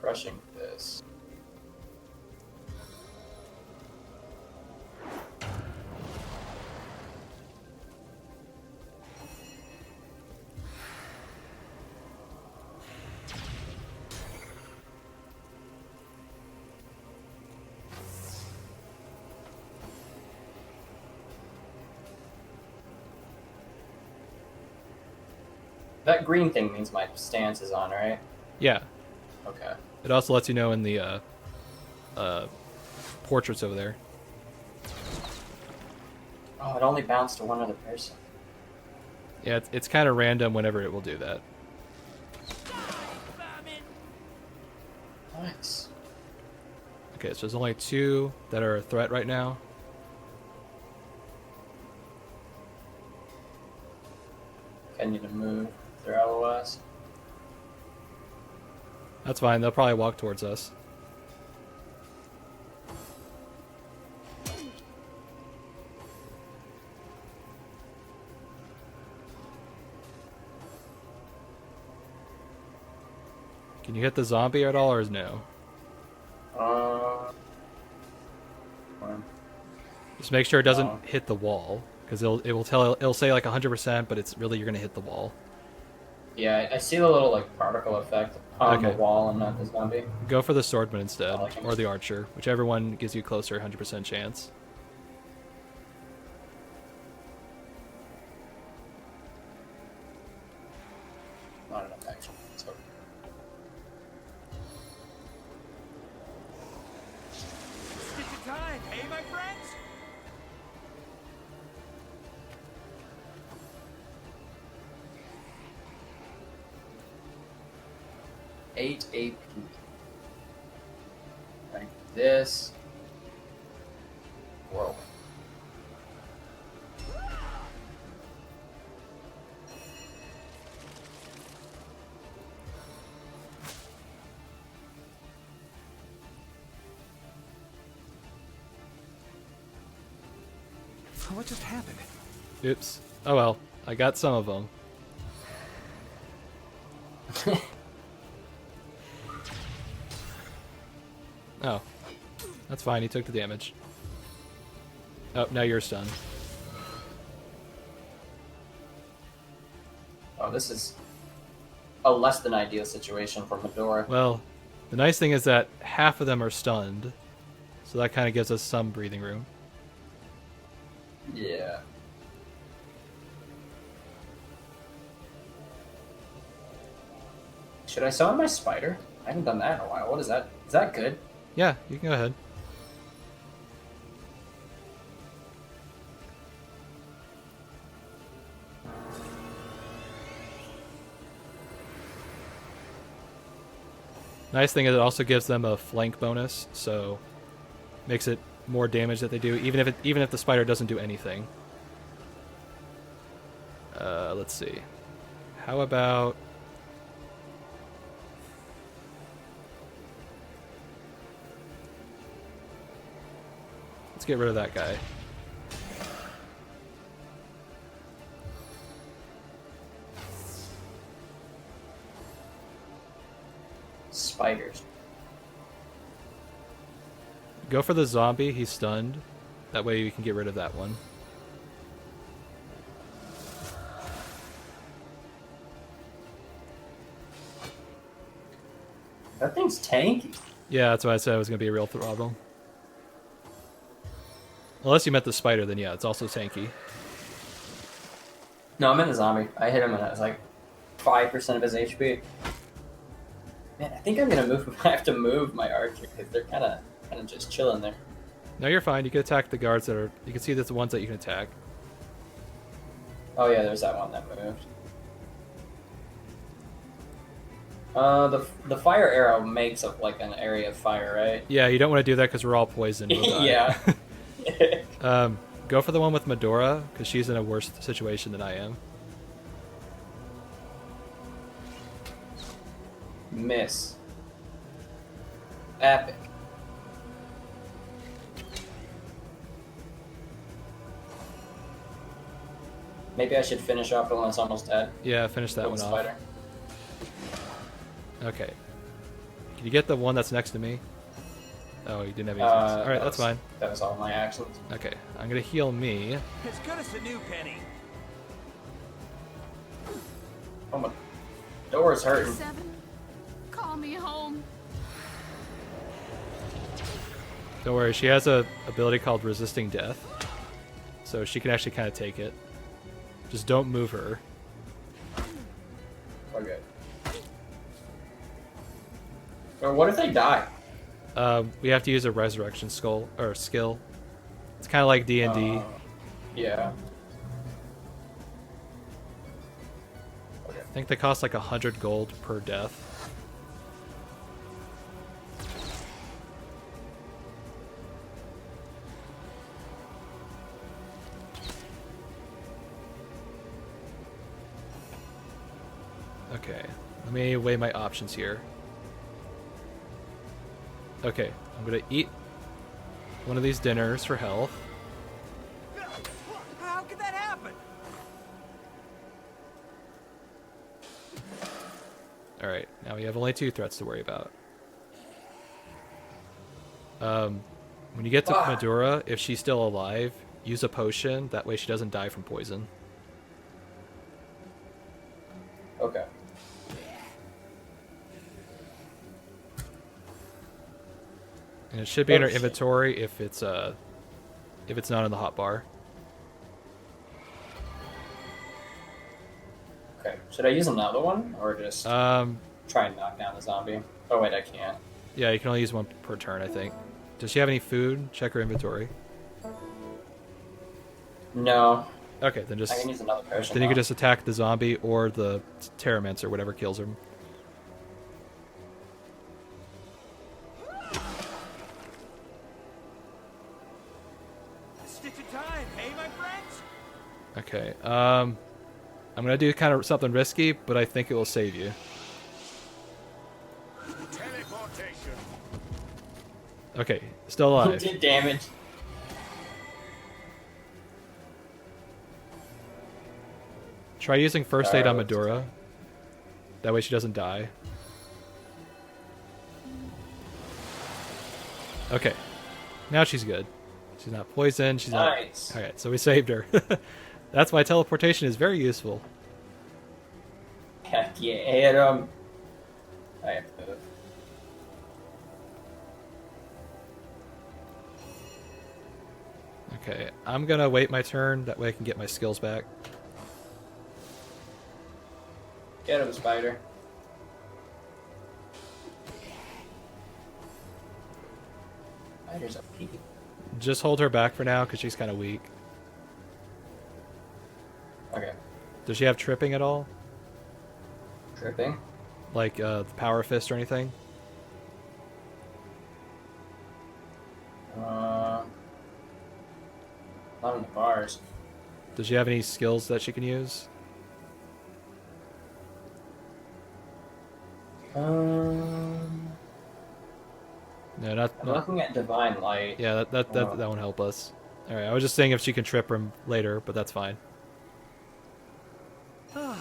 Crushing this. That green thing means my stance is on, right? Yeah. Okay. It also lets you know in the portraits over there. Oh, it only bounced to one other person. Yeah, it's kind of random whenever it will do that. Nice. Okay, so there's only 2 that are a threat right now. I need to move their LOS. That's fine. They'll probably walk towards us. Can you hit the zombie at all, or is no? Just make sure it doesn't hit the wall, because it'll say like 100%, but it's really you're gonna hit the wall. Yeah, I see the little like particle effect on the wall and not the zombie. Go for the swordman instead, like him. or the archer, whichever one gives you closer 100% chance. Not enough action. So. Stick to time, hey, my friends? Eight AP. Like this. Whoa. What just happened? Oops. Oh well, I got some of them. Oh, that's fine. He took the damage. Oh, now you're stunned. Oh, this is a less than ideal situation for Medora. Well, the nice thing is that half of them are stunned, so that kind of gives us some breathing room. Yeah. Should I summon my spider? I haven't done that in a while. What is that? Is that good? Yeah, you can go ahead. Nice thing is it also gives them a flank bonus, so makes it more damage that they do, even if the spider doesn't do anything. Let's see. How about let's get rid of that guy. Spiders. Go for the zombie, he's stunned. That way you can get rid of that one. That thing's tanky. Yeah, that's why I said it was going to be a real problem. Unless you meant the spider, then yeah, it's also tanky. No, I'm in the zombie. I hit him and it was like 5% of his HP. Man, I think I'm gonna move. I have to move my archer because they're kind of just chilling there. No, you're fine. You can attack the guards that are. You can see there's the ones that you can attack. Oh yeah, there's that one that moved. The fire arrow makes up like an area of fire, right? Yeah, you don't want to do that because we're all poisoned. We'll die. Yeah. Go for the one with Medora because she's in a worse situation than I am. Miss. Epic. Maybe I should finish off the one that's almost dead. Yeah, finish that With one the off. spider. Okay. Can you get the one that's next to me? Oh, you didn't have any. Alright, that's fine. That was all my actions. Okay, I'm gonna heal me. As good as a new penny. Oh my door's hurting. 7. Call me home. Don't worry, she has a ability called Resisting Death. So she can actually kind of take it. Just don't move her. Okay. Or what if they die? We have to use a resurrection skill. It's kind of like D&D. Yeah. I think they cost like 100 gold per death. Okay, let me weigh my options here. Okay, I'm gonna eat one of these dinners for health. How could that happen? Alright, now we have only 2 threats to worry about. When you get to Madura, if she's still alive, use a potion. That way she doesn't die from poison. Okay. And it should be in her inventory if it's not in the hotbar. Okay. Should I use another one or just try and knock down the zombie? Oh wait, I can't. Yeah, you can only use one per turn, I think. Does she have any food? Check her inventory. No. Okay, then just. I can use another potion. Then you can just attack the zombie or the Terramancer, whatever kills him. Stitch of time, hey, my friends? Okay, I'm gonna do kind of something risky, but I think it will save you. Teleportation. Okay, still alive. Did damage. Try using first aid on Madura. That way she doesn't die. Okay, now she's good. She's not poisoned. She's nice. Not. Alright, so we saved her. That's why teleportation is very useful. Heck yeah, hit him. I have to move. Okay, I'm gonna wait my turn. That way I can get my skills back. Get him, spider. Spider's a pee. Just hold her back for now because she's kind of weak. Okay. Does she have tripping at all? Tripping? Like the power fist or anything? Not in the bars. Does she have any skills that she can use? No, not. I'm looking at Divine Light. Yeah, that won't help us. All right, I was just saying if she can trip him later, but that's fine. All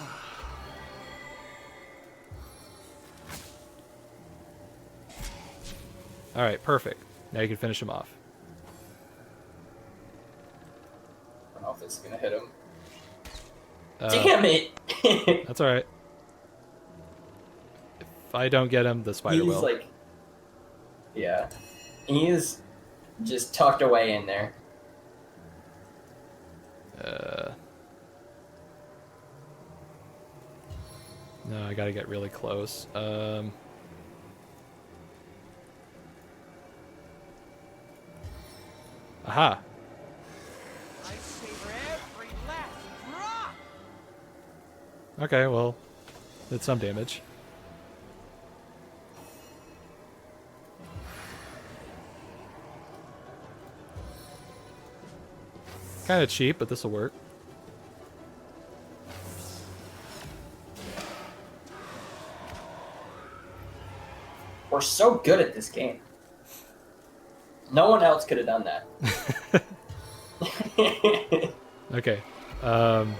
right, perfect. Now you can finish him off. I don't know if this is gonna hit him. Damn it! That's all right. If I don't get him, the spider will. Like, yeah, he is just tucked away in there. No, I gotta get really close. Aha! I savor every last drop. Okay, well, did some damage. Kind of cheap, but this will work. We're so good at this game. No one else could have done that. Okay. I'm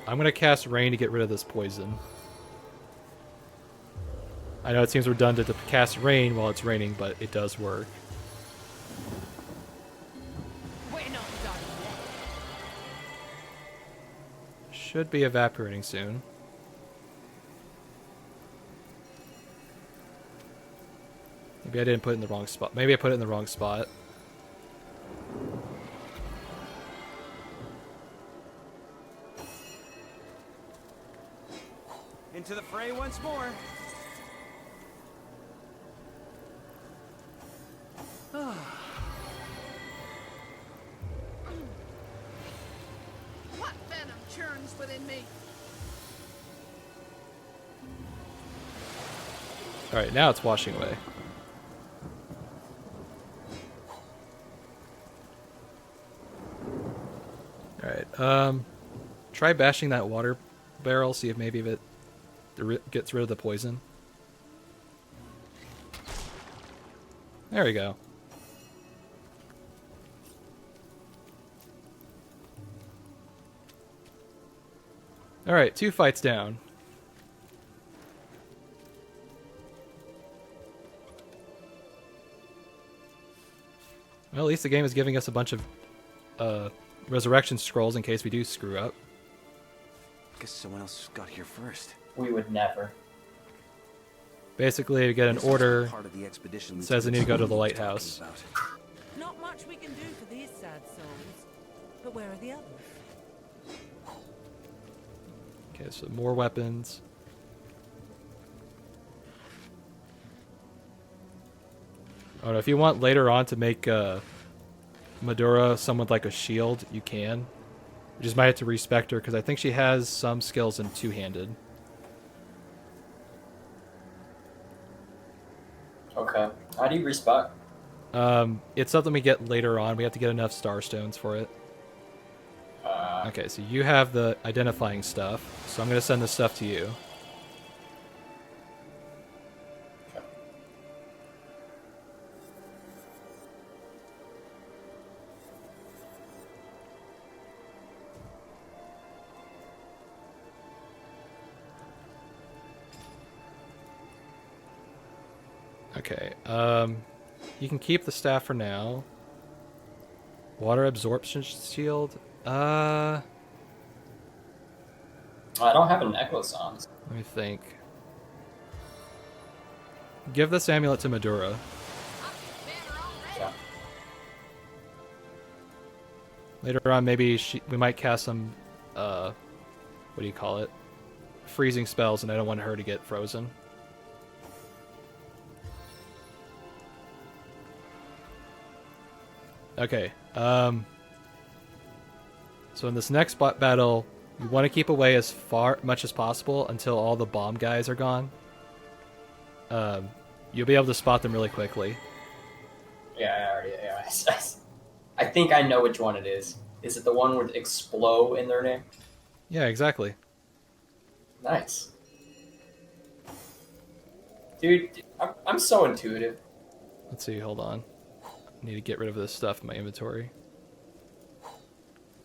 gonna cast Rain to get rid of this poison. I know it seems redundant to cast Rain while it's raining, but it does work. Should be evaporating soon. Maybe I didn't put it in the wrong spot. Maybe I put it in the wrong spot. Into the fray once more. What venom churns within me? Alright, now it's washing away. Alright, try bashing that water barrel, see if maybe if it gets rid of the poison. There we go. Alright, 2 fights down. Well, at least the game is giving us a bunch of resurrection scrolls in case we do screw up. Guess someone else got here first. We would never. Basically, we get an order Part of the expedition that says I need to go to the lighthouse. Not much we can do for these sad souls. But where are the others? Okay, so more weapons. Oh, no, if you want later on to make Medora someone like a shield, you can. You just might have to respect her, because I think she has some skills in two-handed. Okay. How do you respec? It's something we get later on. We have to get enough star stones for it. Okay, so you have the identifying stuff, so I'm going to send this stuff to you. Okay, you can keep the staff for now. Water absorption shield. I don't have a necklace on. Let me think. Give this amulet to Medora. Yeah. Later on, maybe we might cast some, what do you call it? Freezing spells, and I don't want her to get frozen. Okay, so in this next battle, you want to keep away as much as possible until all the bomb guys are gone. You'll be able to spot them really quickly. Yeah, I already. Yeah, I think I know which one it is. Is it the one with "explo" in their name? Yeah, exactly. Nice, dude. I'm so intuitive. Let's see. Hold on. I need to get rid of this stuff in my inventory.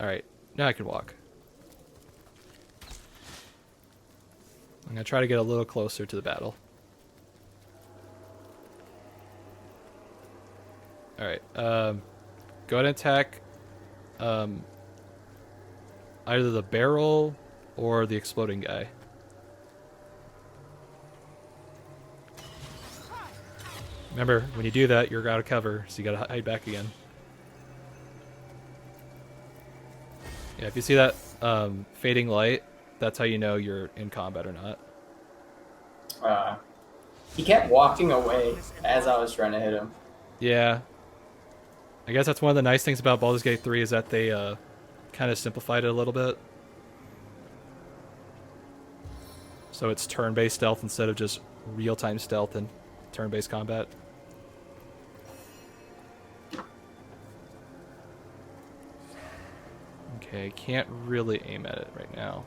All right, now I can walk. I'm gonna try to get a little closer to the battle. Alright, go ahead and attack either the barrel or the exploding guy. Remember, when you do that, you're out of cover, so you gotta hide back again. Yeah, if you see that fading light, that's how you know you're in combat or not. He kept walking away as I was trying to hit him. Yeah. I guess that's one of the nice things about Baldur's Gate 3 is that they kind of simplified it a little bit. So it's turn-based stealth instead of just real-time stealth and turn-based combat. Okay, can't really aim at it right now.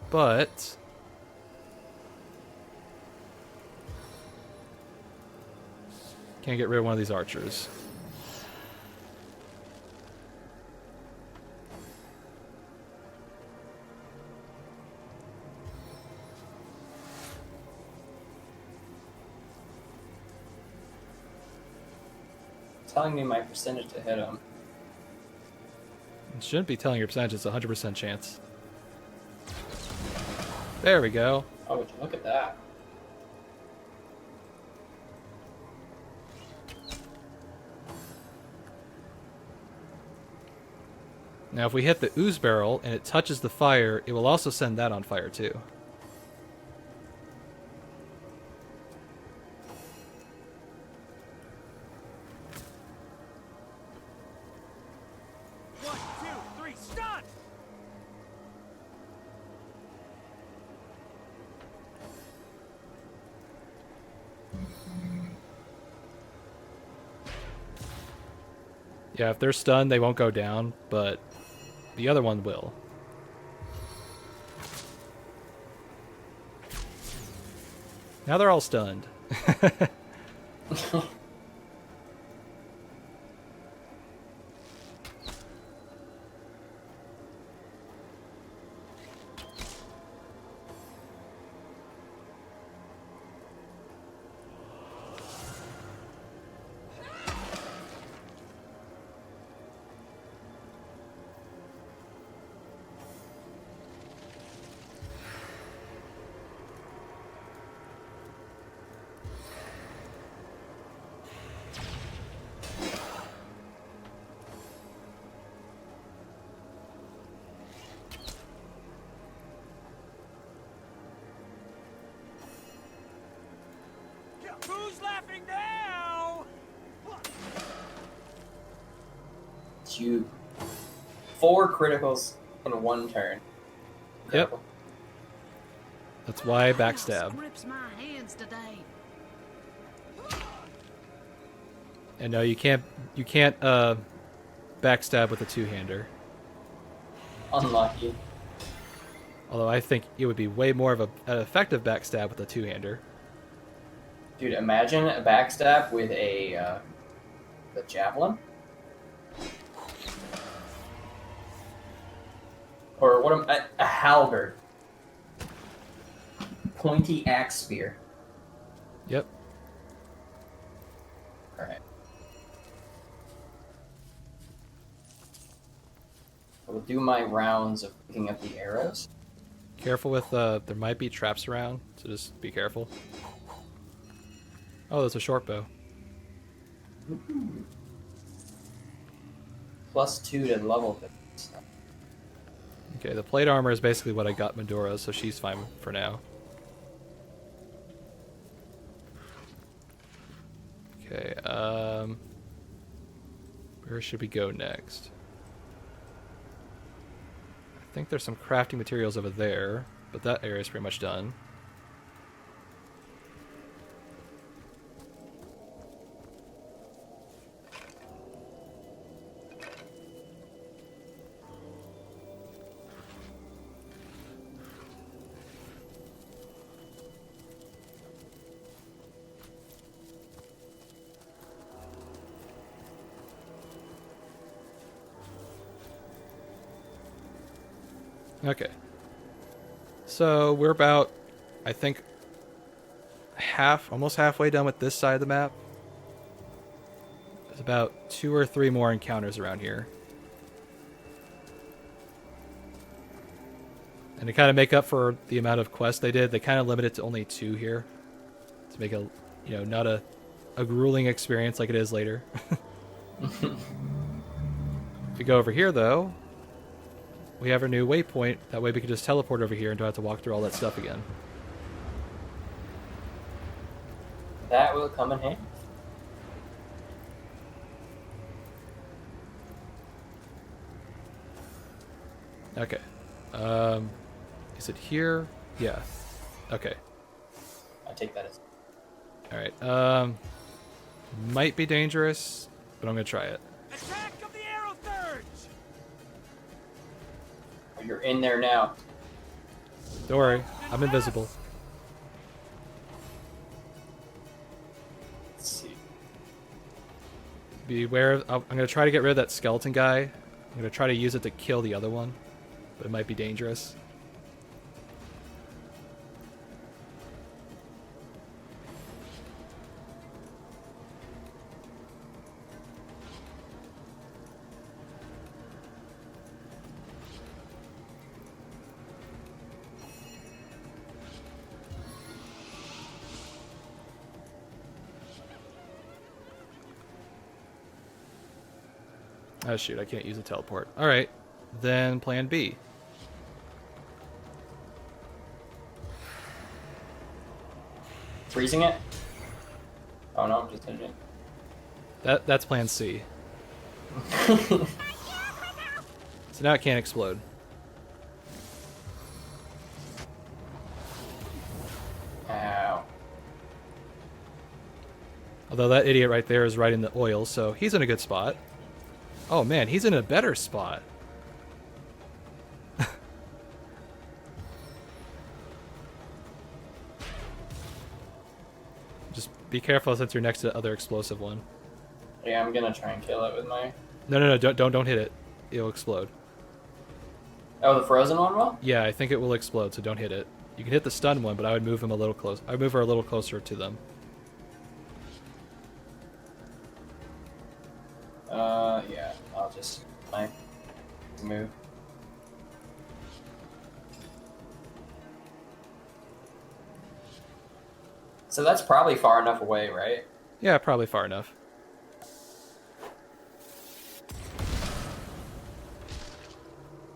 But can't get rid of one of these archers. Telling me my percentage to hit him. It shouldn't be telling your percentage, it's a 100% chance. There we go. Oh, would you look at that? Now if we hit the ooze barrel and it touches the fire, it will also send that on fire too. Yeah, if they're stunned, they won't go down, but the other one will. Now they're all stunned. Who's laughing now? You 4 criticals in 1 turn. Critical. Yep. That's why backstab. Grips my hands today. And no, you can't backstab with a two-hander. Unlucky. Although I think it would be way more of an effective backstab with a two-hander. Dude, imagine a backstab with a the javelin. Or what a halberd. Pointy axe spear. Yep. Alright. I will do my rounds of picking up the arrows. Careful with there might be traps around, so just be careful. Oh, there's a short bow. Ooh. +2 to level 50. Okay, the plate armor is basically what I got Medora, so she's fine for now. Okay, where should we go next? I think there's some crafting materials over there, but that area is pretty much done. Okay. So we're about, I think, almost halfway done with this side of the map. There's about 2 or 3 more encounters around here. And to kind of make up for the amount of quests they did, they kind of limited it to only 2 here. To make a, not a grueling experience like it is later. If we go over here, though, we have our new waypoint. That way we can just teleport over here and don't have to walk through all that stuff again. That will come in handy. Okay. Is it here? Yeah. Okay. I take that as... Alright. Might be dangerous, but I'm gonna try it. Attack of the arrow thirds! You're in there now. Don't worry, I'm invisible. Let's see. Beware of, I'm gonna try to get rid of that skeleton guy. I'm gonna try to use it to kill the other one, but it might be dangerous. Oh shoot, I can't use a teleport. Alright, then plan B. Freezing it? Oh no, I'm just hitting it. That's plan C. So now it can't explode. Ow. Although that idiot right there is right in the oil, so he's in a good spot. Oh man, he's in a better spot. just be careful since you're next to the other explosive one. Yeah, I'm gonna try and kill it with my... No, don't hit it. It'll explode. Oh, the frozen one will? Yeah, I think it will explode, so don't hit it. You can hit the stun one, but I would move him a little close. I would move her a little closer to them. Yeah, I'll just move. So that's probably far enough away, right? Yeah, probably far enough.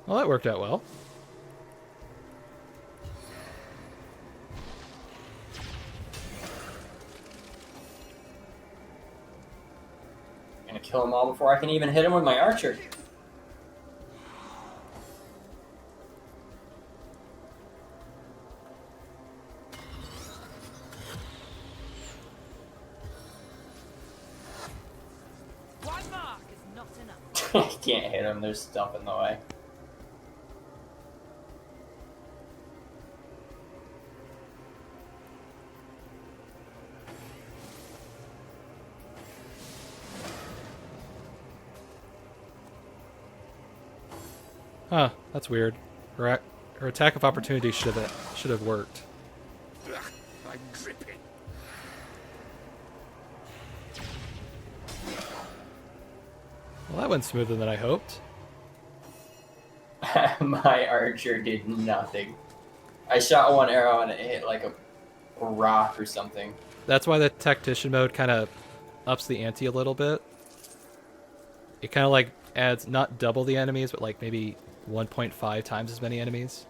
Well, that worked out well. I'm gonna kill them all before I can even hit him with my archer. One mark is not enough. I can't hit him, there's stuff in the way. Huh, that's weird. Her attack of opportunity should have worked. I'm dripping. Well, that went smoother than I hoped. My archer did nothing. I shot one arrow and it hit like a rock or something. That's why the tactician mode kind of ups the ante a little bit. It kind of like adds not double the enemies, but like maybe 1.5 times as many enemies.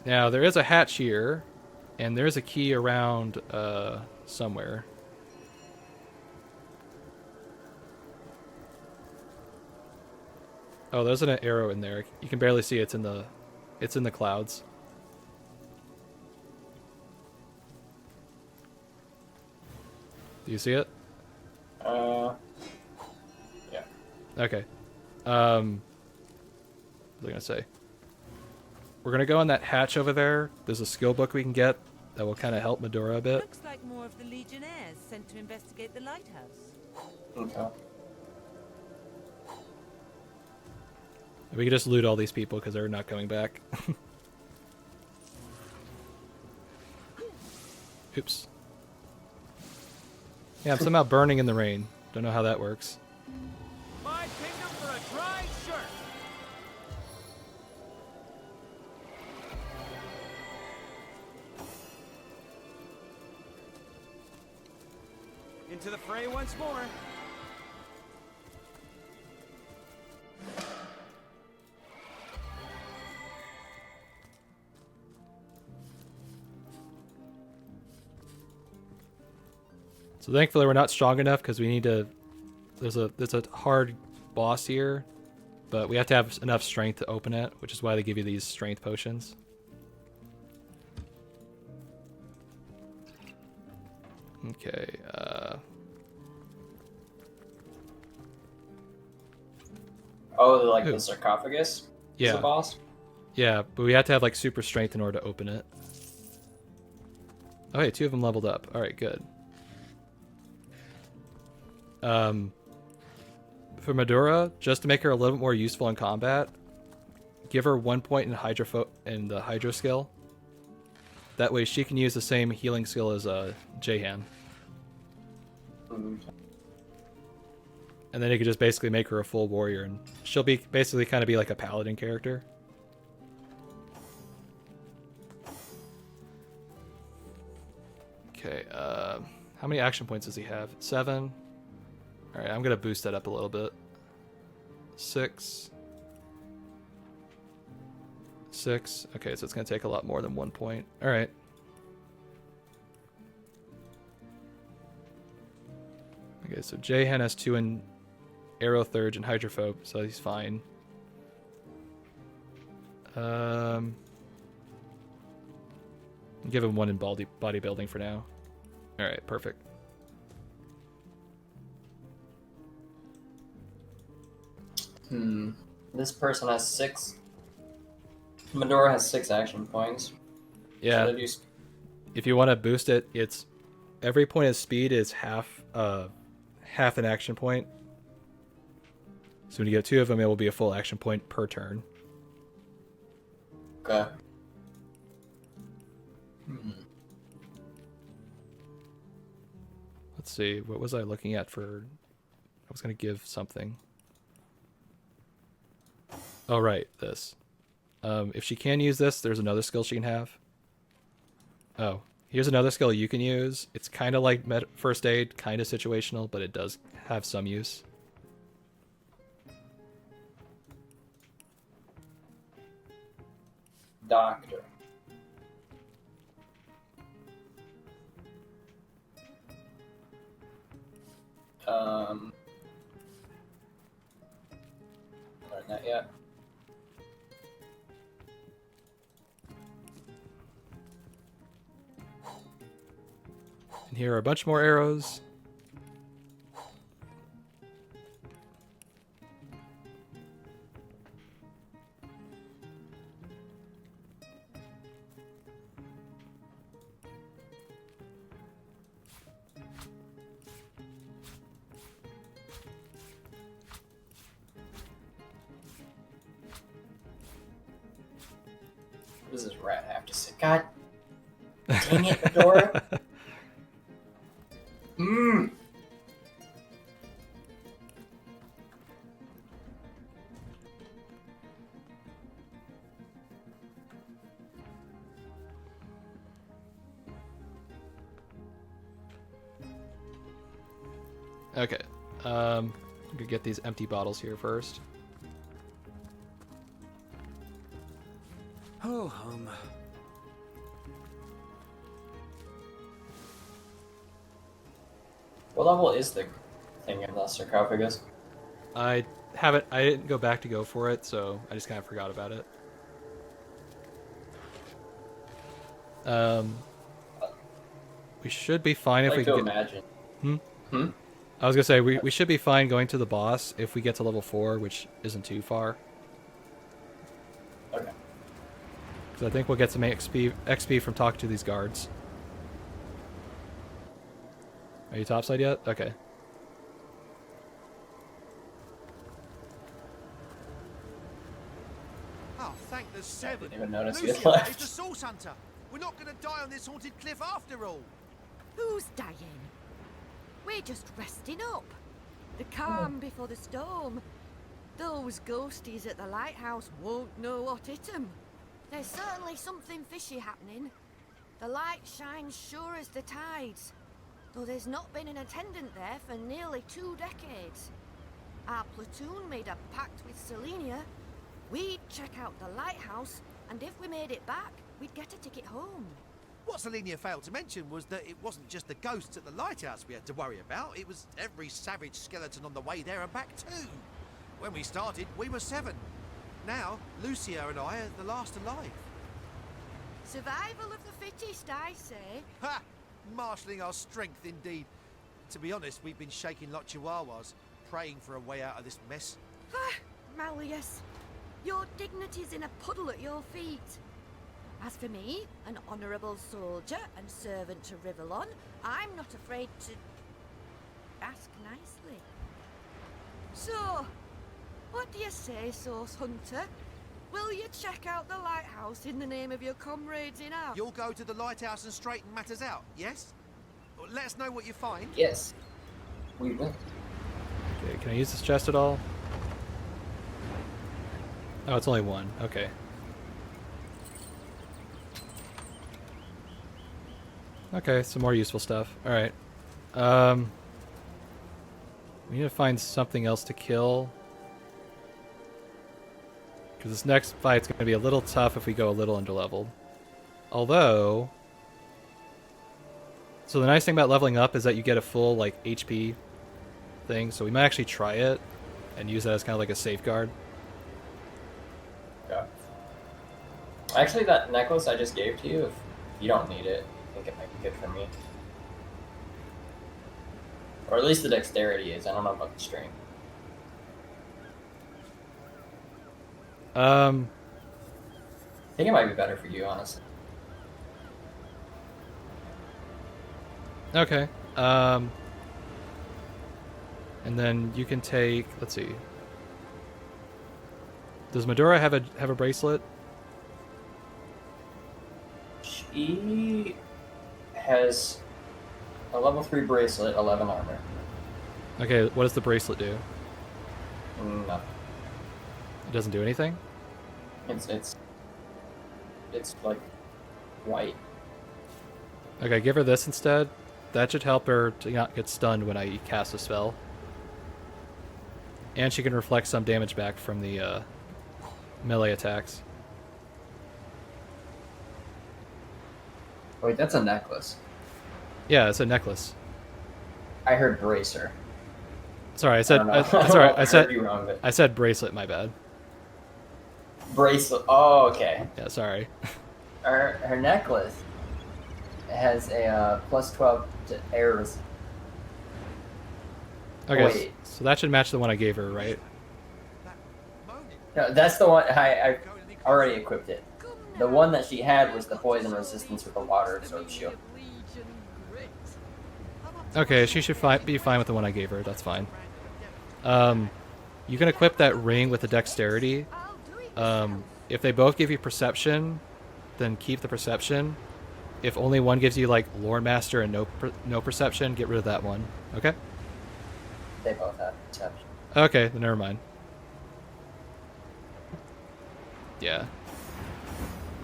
Now, there is a hatch here, and there's a key around somewhere. Oh, there's an arrow in there. You can barely see it. It's in the clouds. Do you see it? Yeah. Okay. What was I gonna say? We're gonna go on that hatch over there. There's a skill book we can get that will kind of help Medora a bit. Looks like more of the Legionnaires sent to investigate the lighthouse. Okay. We can just loot all these people because they're not coming back. Oops. Yeah, I'm somehow burning in the rain. Don't know how that works. My kingdom for a dry shirt. Into the fray once more. So thankfully we're not strong enough because we need to... There's a hard boss here, but we have to have enough strength to open it, which is why they give you these strength potions. Okay, Oh, like the sarcophagus? Yeah. Is the boss? Yeah, but we have to have like super strength in order to open it. Oh, hey, 2 of them leveled up. All right, good. For Medora, just to make her a little bit more useful in combat, give her 1 point in the Hydro skill. That way she can use the same healing skill as Jahan. And then you could just basically make her a full warrior, and she'll be basically kind of be like a paladin character. Okay, how many action points does he have? 7. Alright, I'm going to boost that up a little bit. 6. 6. Okay, so it's going to take a lot more than 1 point. Alright. Okay, so Jahan has 2 in Aerothurge and Hydrophobe, so he's fine. Give him 1 in bodybuilding for now. Alright, perfect. This person has 6. Medora has 6 action points. Yeah. So If you want to boost it, it's every point of speed is half an action point. So when you get 2 of them, it will be a full action point per turn. Okay. Let's see, what was I looking at for... I was going to give something. Oh, right, this. If she can use this, there's another skill she can have. Oh, here's another skill you can use. It's kind of like first aid, kind of situational, but it does have some use. Doctor. Learned that yet. And here are a bunch more arrows. What does this rat have to say? God dang it, Medora. Okay. I'm gonna get these empty bottles here first. Oh, What level is the thing in the sarcophagus? I didn't go back to go for it, so I just kind of forgot about it. We should be fine if we can imagine. I was gonna say we should be fine going to the boss if we get to level 4, which isn't too far. Okay. So I think we'll get some XP from talking to these guards. Are you topside yet? Okay. Oh, thank the 7. Didn't even notice you Lucia had left. is the source hunter. We're not going to die on this haunted cliff after all. Who's dying? We're just resting up. The calm before the storm. Those ghosties at the lighthouse won't know what hit 'em. There's certainly something fishy happening. The light shines sure as the tides, though there's not been an attendant there for nearly 2 decades. Our platoon made a pact with Selenia. We'd check out the lighthouse, and if we made it back, we'd get a ticket home. What Selenia failed to mention was that it wasn't just the ghosts at the lighthouse we had to worry about. It was every savage skeleton on the way there and back too. When we started, we were 7. Now, Lucia and I are the last alive. Survival of the fittest, I say. Ha! Marshalling our strength indeed. To be honest, we've been shaking like chihuahuas, praying for a way out of this mess. Ah, Malleus, your dignity's in a puddle at your feet. As for me, an honourable soldier and servant to Rivellon, I'm not afraid to ask nicely. So, what do you say, Source Hunter? Will you check out the lighthouse in the name of your comrades in arms? You'll go to the lighthouse and straighten matters out, yes? Let us know what you find. Yes, we will. Okay, can I use this chest at all? Oh, it's only 1. Okay. Okay, some more useful stuff. Alright. We need to find something else to kill. Because this next fight's going to be a little tough if we go a little underleveled. Although... So the nice thing about leveling up is that you get a full, like, HP thing. So we might actually try it and use that as kind of like a safeguard. Yeah. Actually, that necklace I just gave to you, if you don't need it, I think it might be good for me. Or at least the dexterity is. I don't know about the strength. I think it might be better for you, honestly. Okay. And then you can take. Let's see. Does Medora have a bracelet? She has a level 3 bracelet, 11 armor. Okay. What does the bracelet do? No. It doesn't do anything. It's like white. Okay, give her this instead. That should help her to not get stunned when I cast a spell. And she can reflect some damage back from the melee attacks. Wait, that's a necklace. Yeah, it's a necklace. I heard bracer. Sorry, I said. I heard you wrong, but I said bracelet. My bad. bracelet. Oh, okay. Yeah, sorry. Her necklace has a plus 12 to errors. Okay, Wait. so that should match the one I gave her, right? No, that's the one I already equipped it. The one that she had was the poison resistance with the water absorb shield. Okay, she should be fine with the one I gave her. That's fine. You can equip that ring with the dexterity. If they both give you perception, then keep the perception. If only one gives you like Lore Master and no perception, get rid of that one. Okay? They both have perception. Okay, then never mind. Yeah.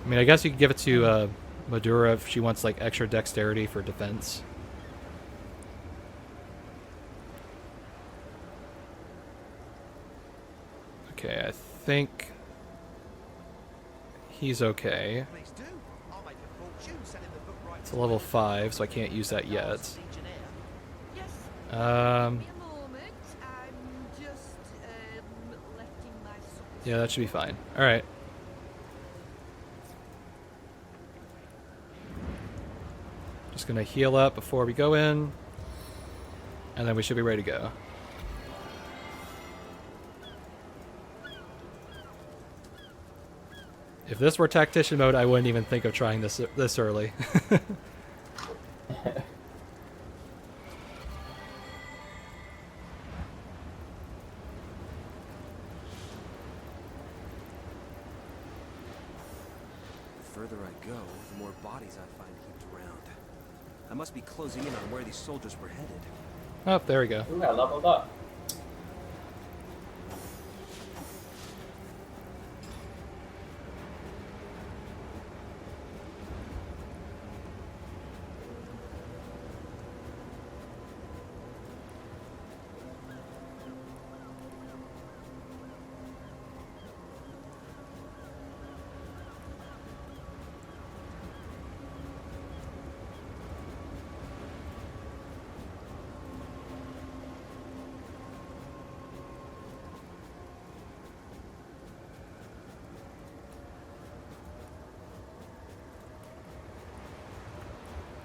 I mean, I guess you could give it to Madura if she wants like extra dexterity for defense. Okay, I think he's okay. It's a level 5, so I can't use that yet. Yeah, that should be fine. Alright. Just gonna heal up before we go in, and then we should be ready to go. If this were tactician mode, I wouldn't even think of trying this early. The further I go, the more bodies I find heaped around. I must be closing in on where these soldiers were headed. Oh, there we go. Ooh, I leveled up.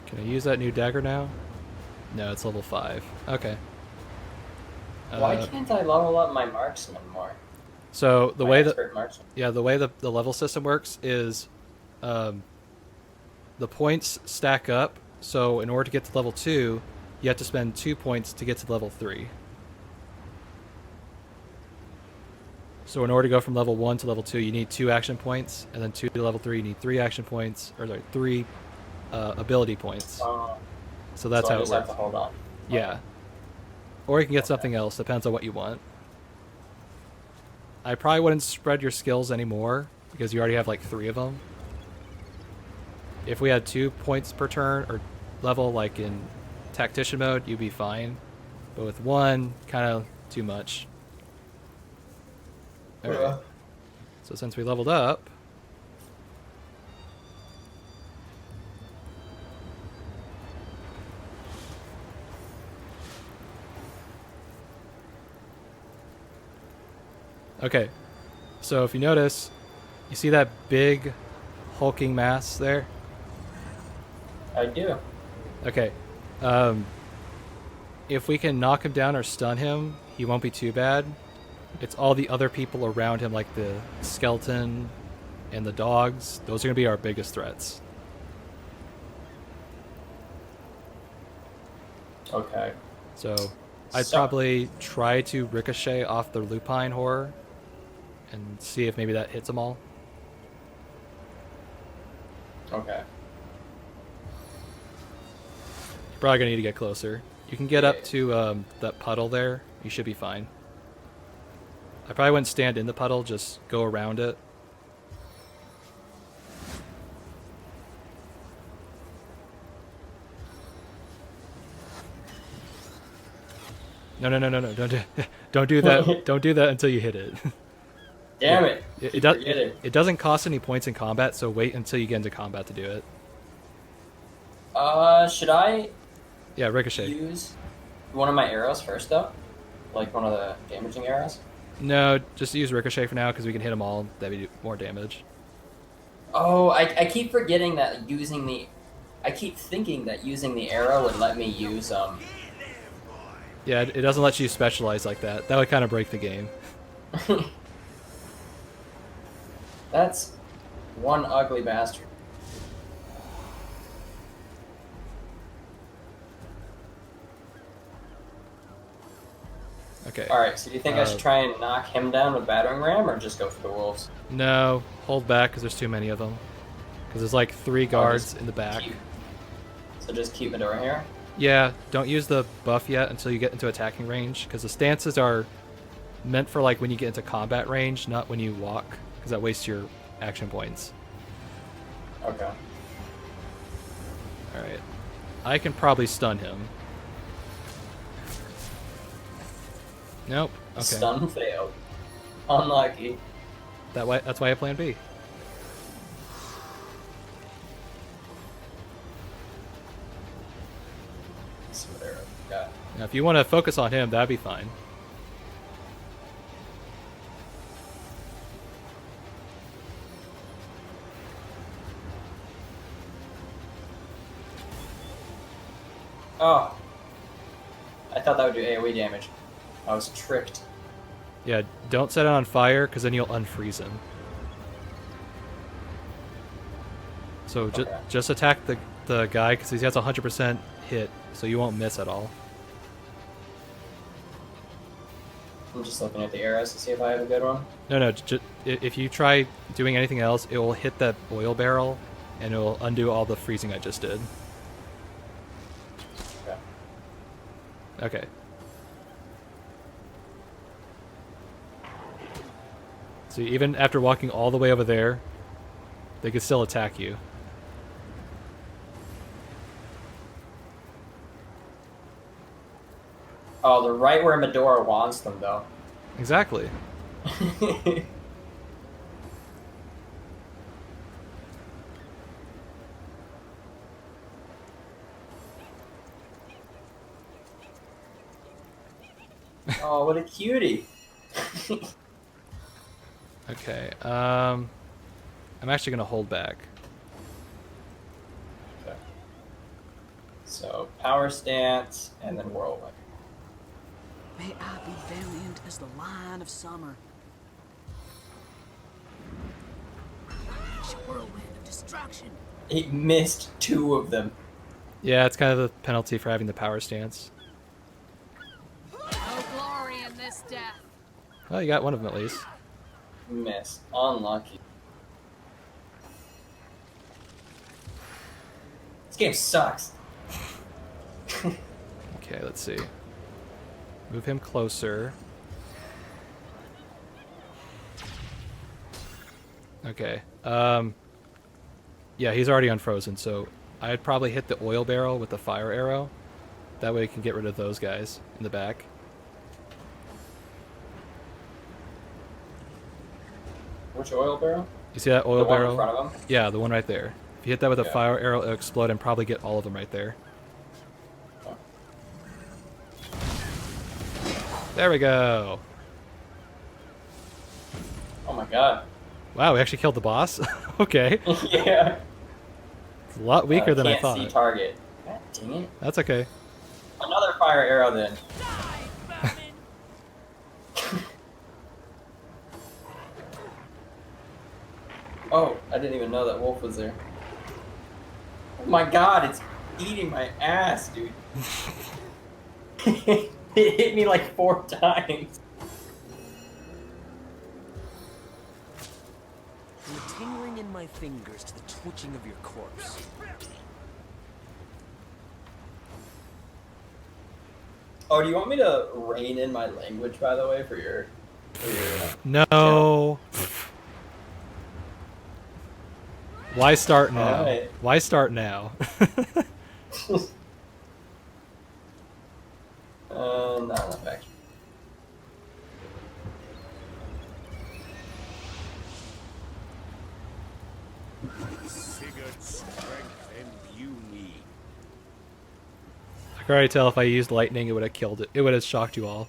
Can I use that new dagger now? No, it's level 5. Okay. Why can't I level up my marksman more? So the My way that expert marksman. the way the level system works is the points stack up. So in order to get to level 2, you have to spend 2 points to get to level 3. So in order to go from level 1 to level 2, you need 2 action points, and then 2 to level 3, you need 3 action points, or sorry, 3 ability points. So that's So I how it just works. have to hold on. Yeah. Or you can get something else, depends on what you want. I probably wouldn't spread your skills anymore, because you already have like 3 of them. If we had 2 points per turn, or level like in tactician mode, you'd be fine. But with 1, kind of too much. Alright. Yeah. So since we leveled up, okay, so if you notice, you see that big hulking mass there? I do. Okay. If we can knock him down or stun him, he won't be too bad. It's all the other people around him, like the skeleton and the dogs. Those are going to be our biggest threats. Okay. So I'd probably try to ricochet off the lupine horror and see if maybe that hits them all. Okay. You're probably going to need to get closer. You can get up to that puddle there. You should be fine. I probably wouldn't stand in the puddle, just go around it. No, don't do that. Don't do that until you hit it. Damn it! It doesn't cost any points in combat, so wait until you get into combat to do it. Should I? Yeah, ricochet. Use one of my arrows first, though, like one of the damaging arrows. No, just use ricochet for now because we can hit them all. That'd be more damage. Oh, I keep forgetting that using the. I keep thinking that using the arrow would let me use Yeah, it doesn't let you specialize like that. That would kind of break the game. That's one ugly bastard. Okay. Alright, so do you think I should try and knock him down with battering ram, or just go for the wolves? No, hold back because there's too many of them. Because there's like 3 guards in the back. So just keep Medora here? Yeah, don't use the buff yet until you get into attacking range, because the stances are meant for like when you get into combat range, not when you walk, because that wastes your action points. Okay. Alright. I can probably stun him. Nope. Okay. Stun failed. Unlucky. That's why I have plan B. Now, if you want to focus on him, that'd be fine. Oh. I thought that would do AoE damage. I was tricked. Yeah, don't set it on fire, because then you'll unfreeze him. So just attack the guy, because he has 100% hit, so you won't miss at all. I'm just looking at the arrows to see if I have a good one. No, if you try doing anything else, it will hit that oil barrel, and it will undo all the freezing I just did. Okay. So even after walking all the way over there, they can still attack you. Oh, they're right where Medora wants them, though. Exactly. Oh, what a cutie. Okay, I'm actually going to hold back. Okay. So, power stance, and then whirlwind. May I be valiant as the lion of summer. Whirlwind of destruction. He missed 2 of them. Yeah, it's kind of the penalty for having the power stance. No glory in this death. Well, you got one of them at least. Miss. Unlucky. This game sucks. Okay, let's see. Move him closer. Okay. Yeah, he's already unfrozen, so I'd probably hit the oil barrel with the fire arrow. That way we can get rid of those guys in the back. Which oil barrel? You see that oil barrel? The one in front of him? Yeah, the one right there. If you hit that with a fire arrow, it'll explode and probably get all of them right there. Oh. There we go. Oh my god. Wow, we actually killed the boss? Okay. Yeah. It's a lot weaker than I thought. Can't see target. God dang it. That's okay. Another fire arrow then. Oh, I didn't even know that wolf was there. Oh my god, it's eating my ass, dude. It hit me like 4 times. From the tingling in my fingers to the twitching of your corpse. Oh, do you want me to rein in my language, by the way, for your No. Why start now? Alright. Why start now? Not enough action. Sigurd strength imbue me. I can already tell if I used lightning, it would have killed it. It would have shocked you all.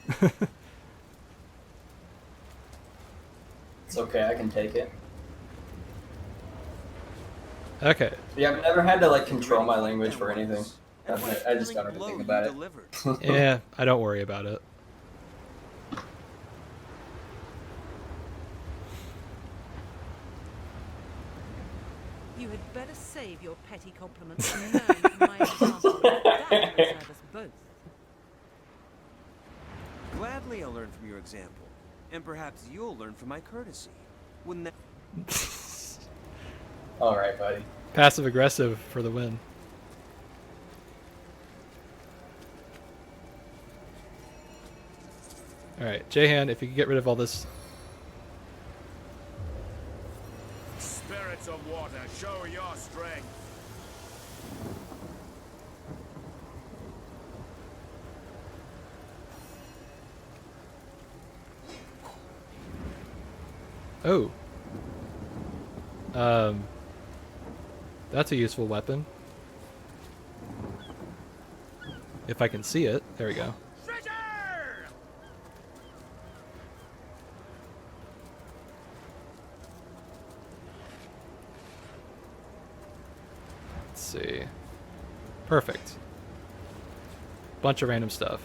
It's okay, I can take it. Okay. Yeah, I've never had to like control my language for anything. I just don't ever think about it. Yeah, I don't worry about it. You had better save your petty compliments and learn from my example. That will serve us both. Gladly I'll learn from your example. And perhaps you'll learn from my courtesy. Wouldn't that... Alright, buddy. Passive aggressive for the win. Alright, Jahan, if you could get rid of all this. Spirits of water, show your strength. Oh. That's a useful weapon. If I can see it. There we go. Let's see. Perfect. Bunch of random stuff.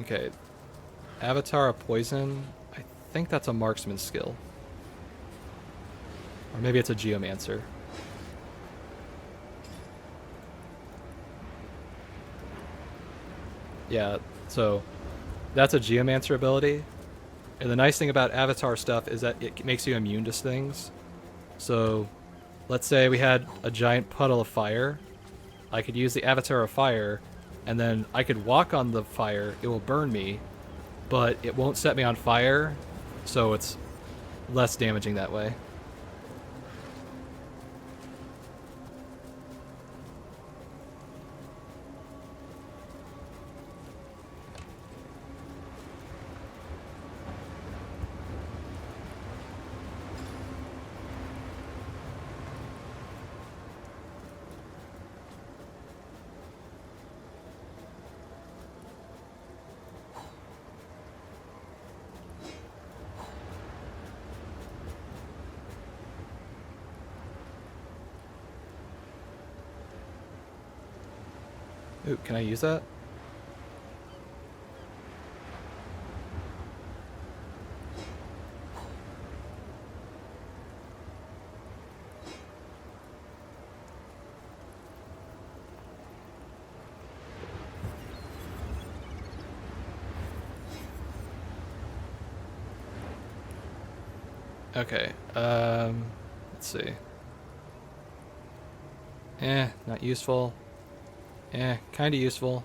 Okay. Avatar of Poison. I think that's a marksman skill. Or maybe it's a geomancer. Yeah, so that's a geomancer ability. And the nice thing about avatar stuff is that it makes you immune to things. So let's say we had a giant puddle of fire. I could use the avatar of fire, and then I could walk on the fire. It will burn me, but it won't set me on fire, so it's less damaging that way. Ooh, can I use that? Okay, let's see. Not useful. Kinda useful.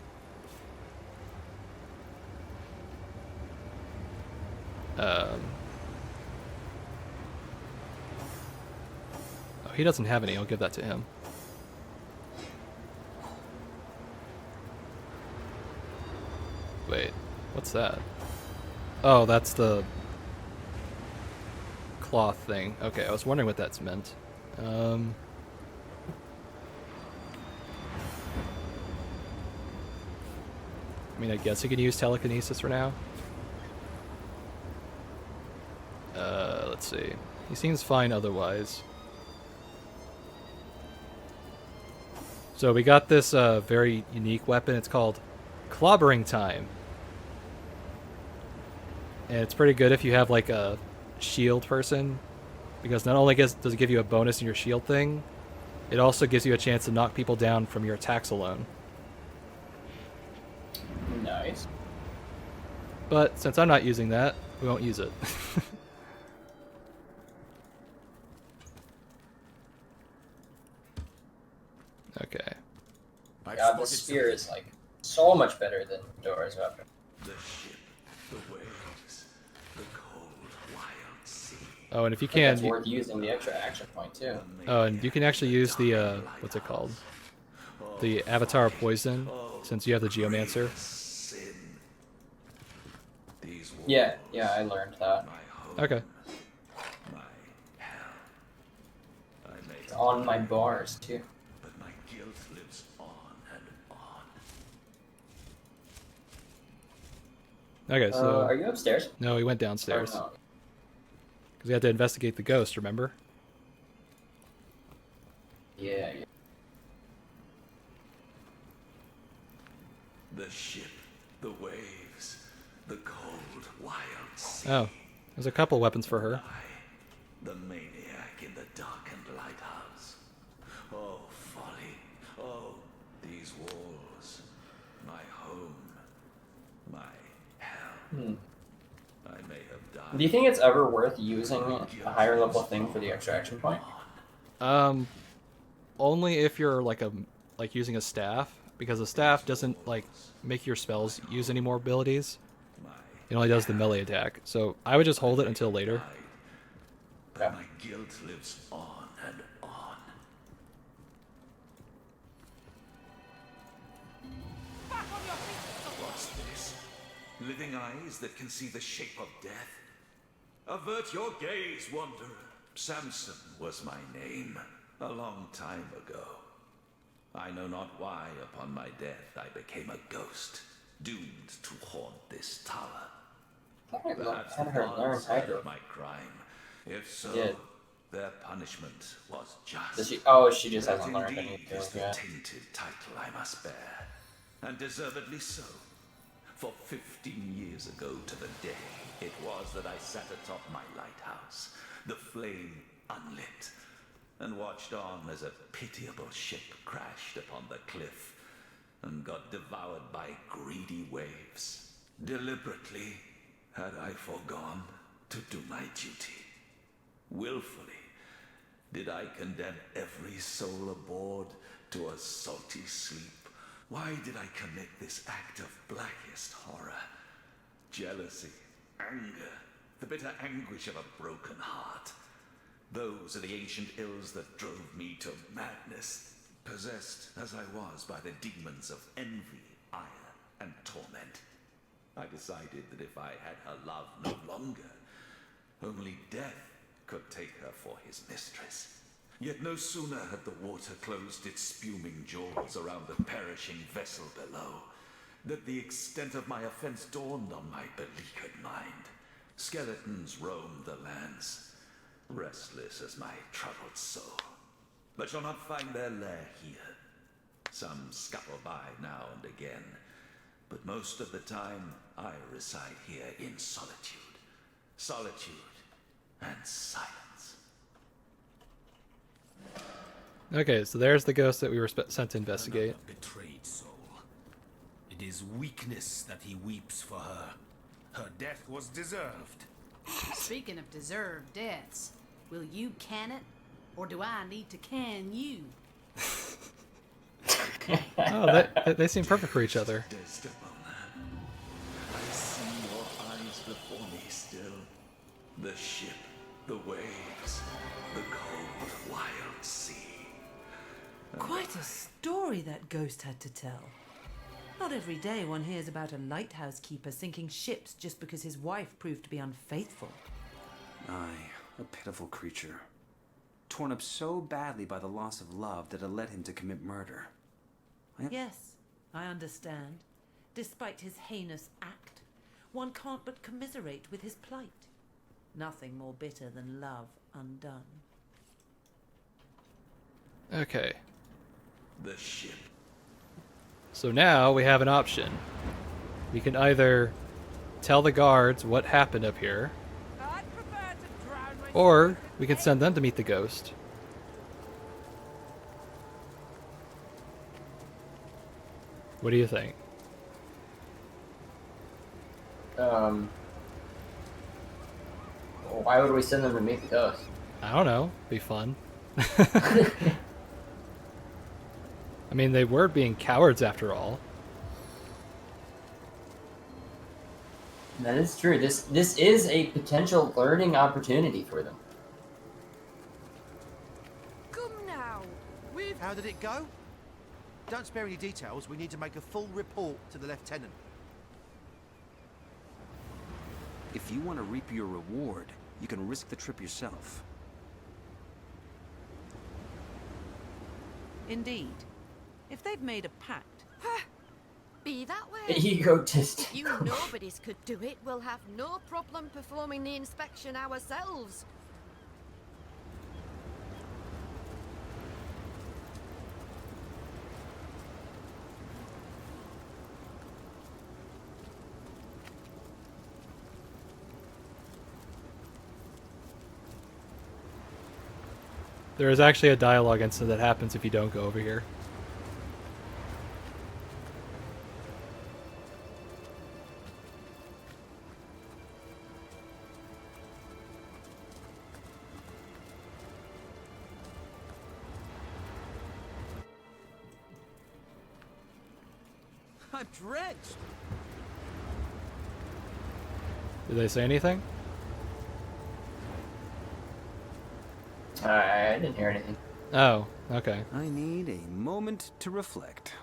Oh, he doesn't have any. I'll give that to him. Wait, what's that? Oh, that's the cloth thing. Okay, I was wondering what that's meant. I mean, I guess he could use telekinesis for now. Let's see. He seems fine otherwise. So we got this very unique weapon. It's called Clobbering Time. And it's pretty good if you have like a shield person, because not only does it give you a bonus in your shield thing, it also gives you a chance to knock people down from your attacks alone. Nice. But since I'm not using that, we won't use it. Okay. God, this spear is like so much better than Dora's weapon. The ship, the waves, the cold, wild sea. Oh, and if you I think can, it's worth using the extra action point too. oh, and you can actually use the what's it called? The Avatar Poison, since you have the Geomancer. Yeah, I learned that. Okay. It's on my bars too. But my guilt lives on and on. Okay, so are you upstairs? No, he went downstairs. Or no? Because we had to investigate the ghost, remember? Yeah. The ship, the waves, the cold, wild sea. Oh, there's a couple weapons for her. The maniac in the darkened lighthouse. Oh, folly. Oh, these walls. My home. My hell. I may have died. Do you think it's ever worth using a higher level thing for the extra action point? Only if you're like using a staff, because the staff doesn't like make your spells use any more abilities. It only does the melee attack. So I would just hold it until later. But my guilt lives on and on. What's this? Living eyes that can see the shape of death? Avert your gaze, wanderer. Samson was my name, a long time ago. I know not why upon my death I became a ghost, doomed to haunt this tower. Perhaps the gods heard of my crime. If so, their punishment was just. She just hasn't learned Indeed anything is the yet. tainted title I must bear, and deservedly so. For 15 years ago to the day, it was that I sat atop my lighthouse, the flame unlit, and watched on as a pitiable ship crashed upon the cliff and got devoured by greedy waves. Deliberately had I forgone to do my duty. Willfully did I condemn every soul aboard to a salty sleep. Why did I commit this act of blackest horror? Jealousy, anger, the bitter anguish of a broken heart. Those are the ancient ills that drove me to madness, possessed as I was by the demons of envy, ire, and torment. I decided that if I had her love no longer, only death could take her for his mistress. Yet no sooner had the water closed its spuming jaws around the perishing vessel below, that the extent of my offense dawned on my beleaguered mind. Skeletons roamed the lands, restless as my troubled soul, but shall not find their lair here. Some scuttle by now and again, but most of the time I reside here in solitude. Solitude and silence. Okay, so there's the ghost that we were sent to investigate. Another betrayed soul. It is weakness that he weeps for her. Her death was deserved. Speaking of deserved deaths, will you can it, or do I need to can you? Oh, they seem perfect for each other. I see your eyes before me still. The ship, the waves, the cold, wild sea. Quite a story that ghost had to tell. Not every day one hears about a lighthouse keeper sinking ships just because his wife proved to be unfaithful. Aye, a pitiful creature. Torn up so badly by the loss of love that it led him to commit murder. Yes, I understand. Despite his heinous act, one can't but commiserate with his plight. Nothing more bitter than love undone. Okay. The ship. So now we have an option. We can either tell the guards what happened up here. I'd prefer to Or we can send them to meet the ghost. What do you think? Why would we send them to meet the ghost? I don't know. Be fun. I mean, they were being cowards after all. That is true. This is a potential learning opportunity for them. Come now. How did it go? Don't spare any details. We need to make a full report to the lieutenant. If you want to reap your reward, you can risk the trip yourself. Indeed. If they've made a pact. Be that way. Egotist. If you nobodies could do it, we'll have no problem performing the inspection ourselves. There is actually a dialogue incident that happens if you don't go over here. I'm drenched. Did they say anything? I didn't hear anything. Oh, okay. I need a moment to reflect.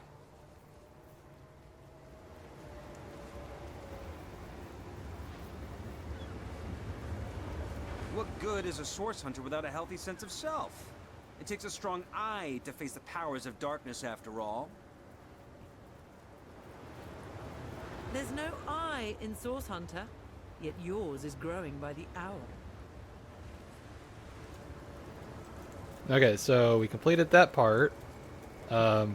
What good is a source hunter without a healthy sense of self? It takes a strong eye to face the powers of darkness after all. There's no I in Source Hunter, yet yours is growing by the hour. Okay, so we completed that part. There's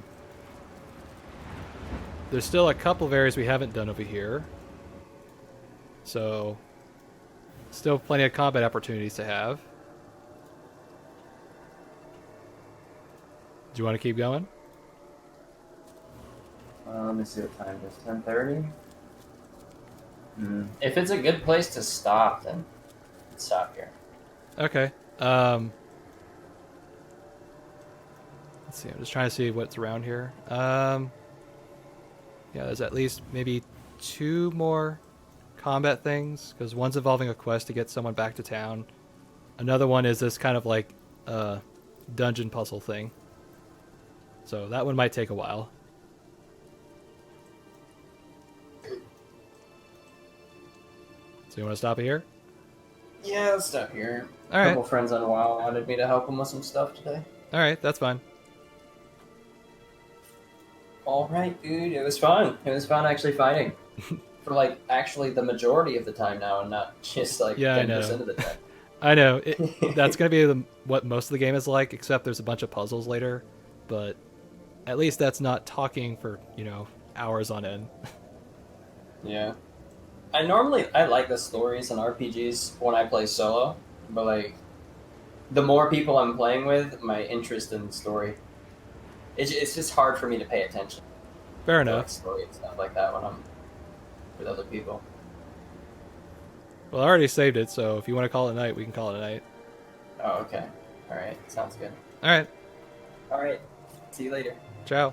still a couple of areas we haven't done over here. So, still plenty of combat opportunities to have. Do you want to keep going? Let me see what time it is. 10:30? If it's a good place to stop, then let's stop here. Okay. Let's see, I'm just trying to see what's around here. Yeah, there's at least maybe 2 more combat things, because one's involving a quest to get someone back to town. Another one is this kind of like dungeon puzzle thing. So that one might take a while. So you want to stop it here? Yeah, let's stop here. All A right. couple friends on WoW wanted me to help them with some stuff today. All right, that's fine. All right, dude. It was fun. It was fun actually fighting for like actually the majority of the time now, and not just like 10% of the time. I know. That's going to be what most of the game is like, except there's a bunch of puzzles later. But at least that's not talking for, hours on end. Yeah. I like the stories and RPGs when I play solo, but like the more people I'm playing with, my interest in the story. It's just hard for me to pay attention. Fair to, enough. like, story and stuff like that when I'm with other people. Well, I already saved it, so if you want to call it a night, we can call it a night. Oh, okay. All right. Sounds good. All right. All right. See you later. Ciao.